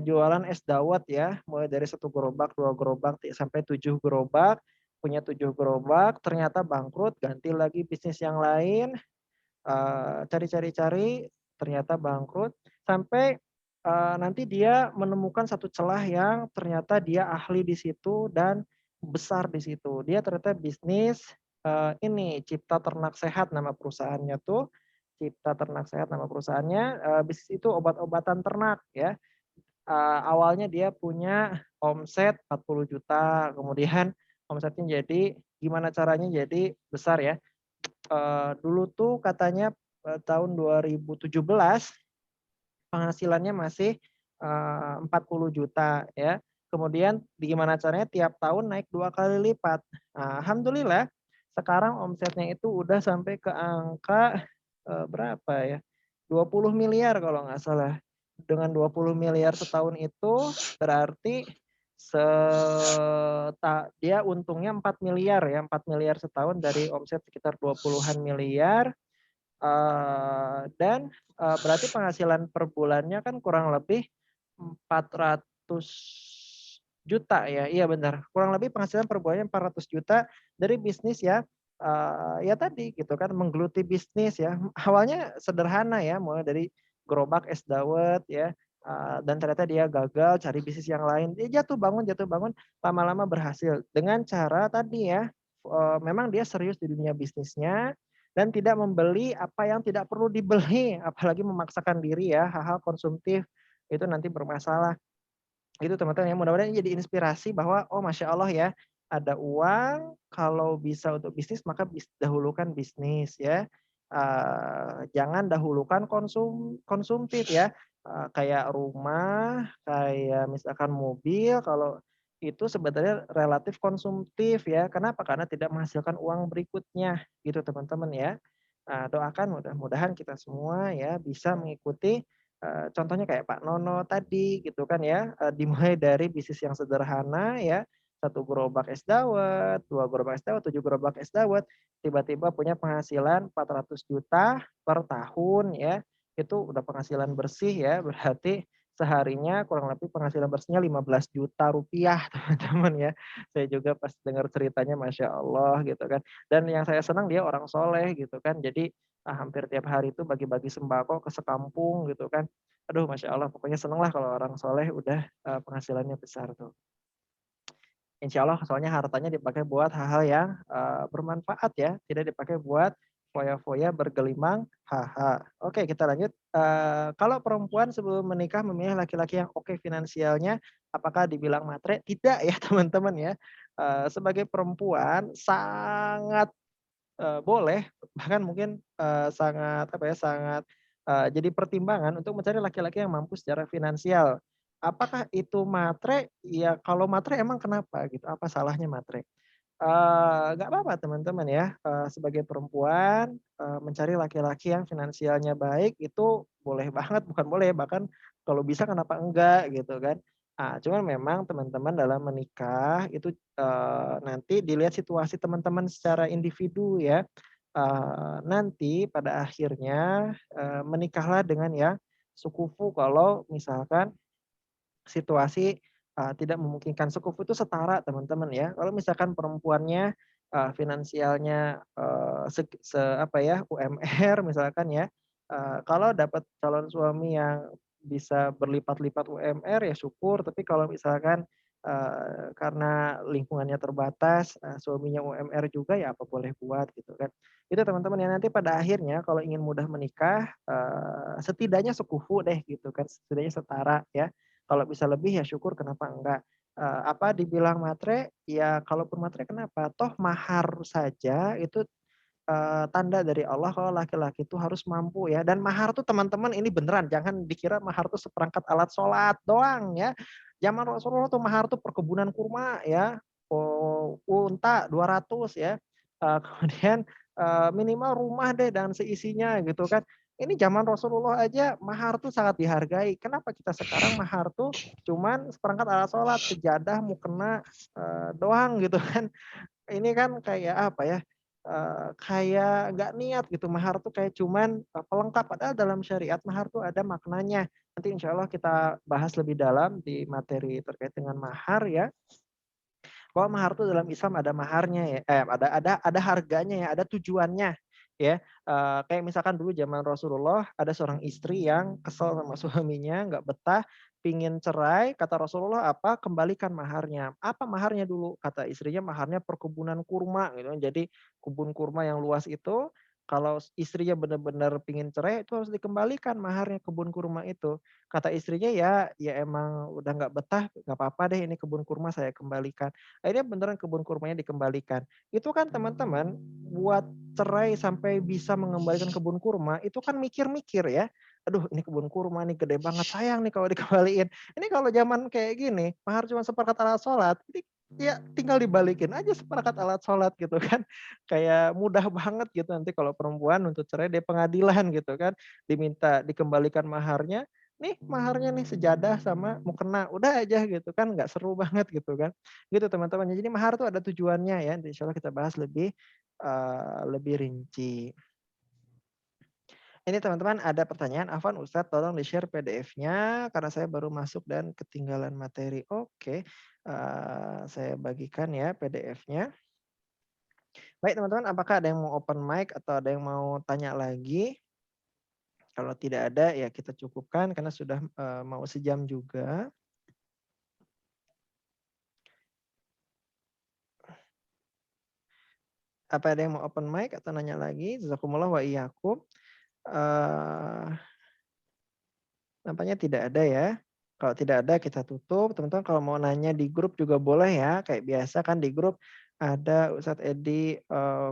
jualan es dawet ya, mulai dari 1 gerobak, 2 gerobak, sampai 7 gerobak, punya 7 gerobak, ternyata bangkrut, ganti lagi bisnis yang lain, cari-cari-cari, ternyata bangkrut, sampai, nanti dia menemukan satu celah yang ternyata dia ahli di situ dan besar di situ. Dia ternyata bisnis, ini, Cipta Ternak Sehat nama perusahaannya tuh, Cipta Ternak Sehat nama perusahaannya, bisnis itu obat-obatan ternak ya. Awalnya dia punya omset 40 juta, kemudian omsetnya jadi gimana caranya jadi besar ya, dulu tuh katanya, tahun 2017 penghasilannya masih, 40 juta ya, kemudian gimana caranya tiap tahun naik 2 kali lipat. Nah, alhamdulillah sekarang omsetnya itu udah sampai ke angka, berapa ya, 20 miliar kalau nggak salah. Dengan 20 miliar setahun itu berarti dia untungnya 4 miliar ya, 4 miliar setahun dari omset sekitar 20-an miliar. Dan, berarti penghasilan per bulannya kan kurang lebih 400 juta ya, iya benar, kurang lebih penghasilan per bulannya 400 juta dari bisnis ya, ya tadi gitu kan menggeluti bisnis ya. Awalnya sederhana ya, mulai dari gerobak es dawet ya, dan ternyata dia gagal cari bisnis yang lain, dia jatuh bangun, lama-lama berhasil dengan cara tadi ya, memang dia serius di dunia bisnisnya dan tidak membeli apa yang tidak perlu dibeli, apalagi memaksakan diri ya, hal-hal konsumtif itu nanti bermasalah. Itu teman-teman ya, mudah-mudahan ini jadi inspirasi bahwa, oh Masya Allah ya, ada uang, kalau bisa untuk bisnis maka dahulukan bisnis ya. Jangan dahulukan konsumtif ya, kayak rumah, kayak misalkan mobil, kalau itu sebenarnya relatif konsumtif ya. Kenapa? Karena tidak menghasilkan uang berikutnya gitu teman-teman ya. Doakan mudah-mudahan kita semua ya bisa mengikuti contohnya kayak Pak Nono tadi gitu kan ya, dimulai dari bisnis yang sederhana ya, 1 gerobak es dawet, 2 gerobak es dawet, 7 gerobak es dawet, tiba-tiba punya penghasilan 400 juta per tahun ya, itu udah penghasilan bersih ya, berarti seharinya kurang lebih penghasilan bersihnya 15 juta rupiah teman-teman ya. Saya juga pas dengar ceritanya Masya Allah gitu kan, dan yang saya senang dia orang soleh gitu kan, jadi, hampir tiap hari itu bagi-bagi sembako ke sekampung gitu kan. Aduh Masya Allah pokoknya seneng lah kalau orang soleh udah, penghasilannya besar tuh. Insya Allah soalnya hartanya dipakai buat hal-hal yang, bermanfaat ya, tidak dipakai buat foya-foya bergelimang haha. Oke kita lanjut, kalau perempuan sebelum menikah memilih laki-laki yang oke finansialnya, apakah dibilang matre? Tidak ya teman-teman ya, sebagai perempuan sangat boleh, bahkan mungkin, sangat apa ya, sangat, jadi pertimbangan untuk mencari laki-laki yang mampu secara finansial. Apakah itu matre? Ya kalau matre emang kenapa gitu, apa salahnya matre? Nggak apa-apa teman-teman ya, sebagai perempuan, mencari laki-laki yang finansialnya baik itu boleh banget, bukan boleh, bahkan kalau bisa kenapa enggak gitu kan. Cuman memang teman-teman dalam menikah itu, nanti dilihat situasi teman-teman secara individu ya. Nanti pada akhirnya, menikahlah dengan yang sekufu kalau misalkan situasi, tidak memungkinkan. Sekufu itu setara teman-teman ya. Kalau misalkan perempuannya, finansialnya, apa ya, UMR misalkan ya, kalau dapat calon suami yang bisa berlipat-lipat UMR ya syukur, tapi kalau misalkan, karena lingkungannya terbatas, suaminya UMR juga ya apa boleh buat gitu kan. Itu teman-teman ya, nanti pada akhirnya kalau ingin mudah menikah, setidaknya sekufu deh gitu kan, setidaknya setara ya. Kalau bisa lebih ya syukur kenapa enggak. Apa dibilang matre, ya kalaupun matre kenapa, toh mahar saja itu, tanda dari Allah kalau laki-laki itu harus mampu ya, dan mahar tuh teman-teman ini beneran jangan dikira mahar tuh seperangkat alat sholat doang ya. Zaman Rasulullah tuh mahar tuh perkebunan kurma ya, unta 200 ya. Kemudian minimal rumah deh dan seisinya gitu kan. Ini zaman Rasulullah aja mahar tuh sangat dihargai. Kenapa kita sekarang mahar tuh cuman seperangkat alat sholat, sejadah, mukena doang gitu kan. Ini kan kayak apa ya, kayak nggak niat gitu, mahar tuh kayak cuman, pelengkap, padahal dalam syariat mahar tuh ada maknanya. Nanti insya Allah kita bahas lebih dalam di materi terkait dengan mahar ya, bahwa mahar tuh dalam Islam ada maharnya ya, ada harganya ya, ada tujuannya ya. Kayak misalkan dulu zaman Rasulullah ada seorang istri yang kesel sama suaminya, nggak betah, pingin cerai, kata Rasulullah apa? Kembalikan maharnya. Apa maharnya dulu? Kata istrinya maharnya perkebunan kurma gitu. Jadi kebun kurma yang luas itu kalau istrinya benar-benar pingin cerai itu harus dikembalikan maharnya kebun kurma itu. Kata istrinya ya emang udah nggak betah, nggak apa-apa deh ini kebun kurma saya kembalikan. Akhirnya beneran kebun kurmanya dikembalikan. Itu kan teman-teman buat cerai sampai bisa mengembalikan kebun kurma itu kan mikir-mikir ya. Aduh ini kebun kurma nih gede banget sayang nih kalau dikembaliin. Ini kalau zaman kayak gini mahar cuma seperangkat alat sholat. Ini ya tinggal dibalikin aja seperangkat alat sholat gitu kan. Kayak mudah banget gitu nanti kalau perempuan untuk cerai di pengadilan gitu kan. Diminta dikembalikan maharnya. Nih maharnya nih sejadah sama mukena. Udah aja gitu kan nggak seru banget gitu kan. Gitu teman-teman. Jadi mahar tuh ada tujuannya ya. Insya Allah kita bahas lebih rinci. Ini teman-teman ada pertanyaan, Afwan Ustadz tolong di-share PDF-nya karena saya baru masuk dan ketinggalan materi. Oke, saya bagikan ya PDF-nya. Baik teman-teman, apakah ada yang mau open mic atau ada yang mau tanya lagi? Kalau tidak ada ya kita cukupkan karena sudah mau sejam juga. Apa ada yang mau open mic atau nanya lagi? Jazakumullah wa iyyakum. Nampaknya tidak ada ya. Kalau tidak ada kita tutup. Teman-teman kalau mau nanya di grup juga boleh ya. Kayak biasa kan di grup ada Ustadz Edi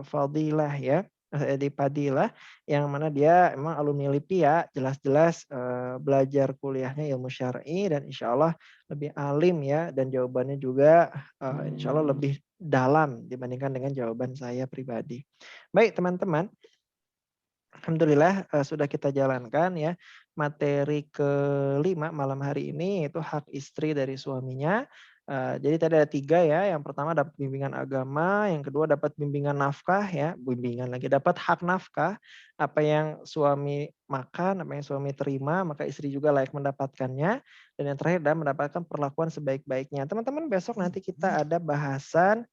Fadilah ya. Ustadz Edi Fadilah yang mana dia emang alumni LIPI ya. Jelas-jelas belajar kuliahnya ilmu syar'i dan insya Allah lebih alim ya. Dan jawabannya juga insya Allah lebih dalam dibandingkan dengan jawaban saya pribadi. Baik teman-teman. Alhamdulillah sudah kita jalankan ya materi kelima malam hari ini yaitu hak istri dari suaminya. Jadi tadi ada 3 ya, yang pertama dapat bimbingan agama, yang kedua dapat bimbingan nafkah ya, bimbingan lagi dapat hak nafkah, apa yang suami makan, apa yang suami terima, maka istri juga layak mendapatkannya, dan yang terakhir adalah mendapatkan perlakuan sebaik-baiknya. Teman-teman besok nanti kita ada bahasan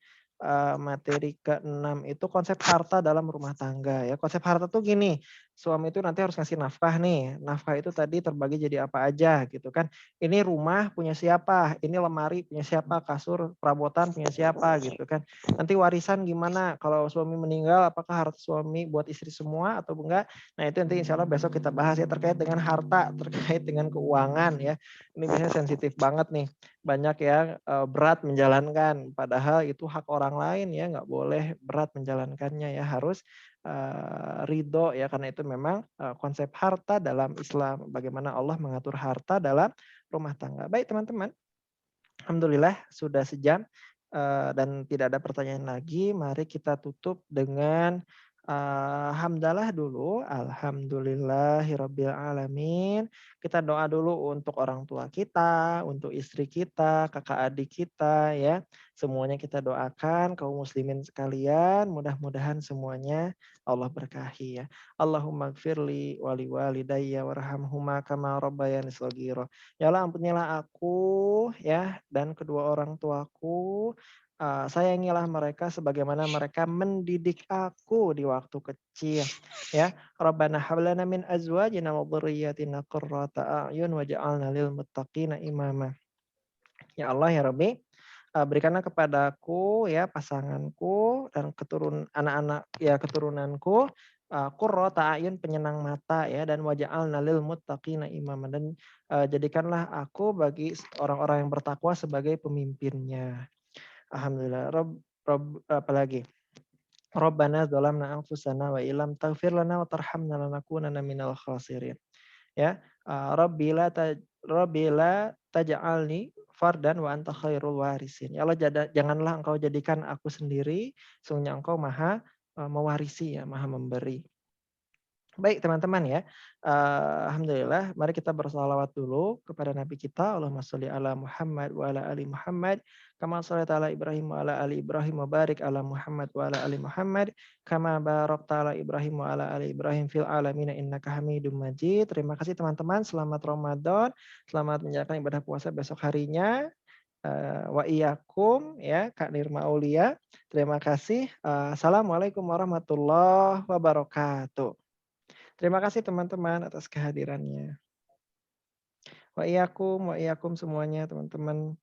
materi ke-6 itu konsep harta dalam rumah tangga ya. Konsep harta tuh gini, suami itu nanti harus ngasih nafkah nih. Nafkah itu tadi terbagi jadi apa aja gitu kan. Ini rumah punya siapa, ini lemari punya siapa, kasur perabotan punya siapa gitu kan. Nanti warisan gimana kalau suami meninggal apakah harta suami buat istri semua atau enggak. Nah itu nanti insya Allah besok kita bahas ya terkait dengan harta, terkait dengan keuangan ya. Ini biasanya sensitif banget nih. Banyak yang berat menjalankan, padahal itu hak orang lain ya, nggak boleh berat menjalankannya ya, harus ridho ya, karena itu memang konsep harta dalam Islam, bagaimana Allah mengatur harta dalam rumah tangga. Baik teman-teman, alhamdulillah sudah sejam dan tidak ada pertanyaan lagi. Mari kita tutup dengan hamdalah dulu. Alhamdulillahirabbil alamin. Kita doa dulu untuk orang tua kita, untuk istri kita, kakak adik kita ya. Semuanya kita doakan kaum muslimin sekalian, mudah-mudahan semuanya Allah berkahi ya. Allahumma gfirli wali walidayya warhamhuma kama rabbayani shaghira. Ya Allah ampunilah aku ya dan kedua orang tuaku. Sayangilah mereka sebagaimana mereka mendidik aku di waktu kecil ya. Rabbana hablana min azwajina wa dhurriyyatina qurrata a'yun waj'alna lil muttaqina imama. Ya Allah ya Rabbi, berikanlah kepadaku ya pasanganku dan anak-anak ya keturunanku qurrata a'yun penyenang mata ya dan waj'alna lil muttaqina imama dan jadikanlah aku bagi orang-orang yang bertakwa sebagai pemimpinnya. Alhamdulillah. Apalagi? Rabbana dzalamna anfusana wa illam taghfir lana wa tarhamna lanakunanna minal khasirin. Ya, Rabbi la taj'alni fardan wa anta khairul warisin. Ya Allah, janganlah engkau jadikan aku sendiri, sungguhnya engkau maha mewarisi ya, maha memberi. Baik teman-teman ya, alhamdulillah mari kita bersalawat dulu kepada Nabi kita, Allahumma sholli ala Muhammad wa ala ali Muhammad, kama shallaita ala Ibrahim wa ala ali Ibrahim wa barik ala Muhammad wa ala ali Muhammad, kama barakta ala Ibrahim wa ala ali Ibrahim fil alamin innaka Hamidum Majid. Terima kasih teman-teman, selamat Ramadan, selamat menjalankan ibadah puasa besok harinya. Wa iyyakum ya Kak Nirma Aulia. Terima kasih. Assalamualaikum warahmatullahi wabarakatuh. Terima kasih teman-teman atas kehadirannya. Wa iyyakum semuanya teman-teman.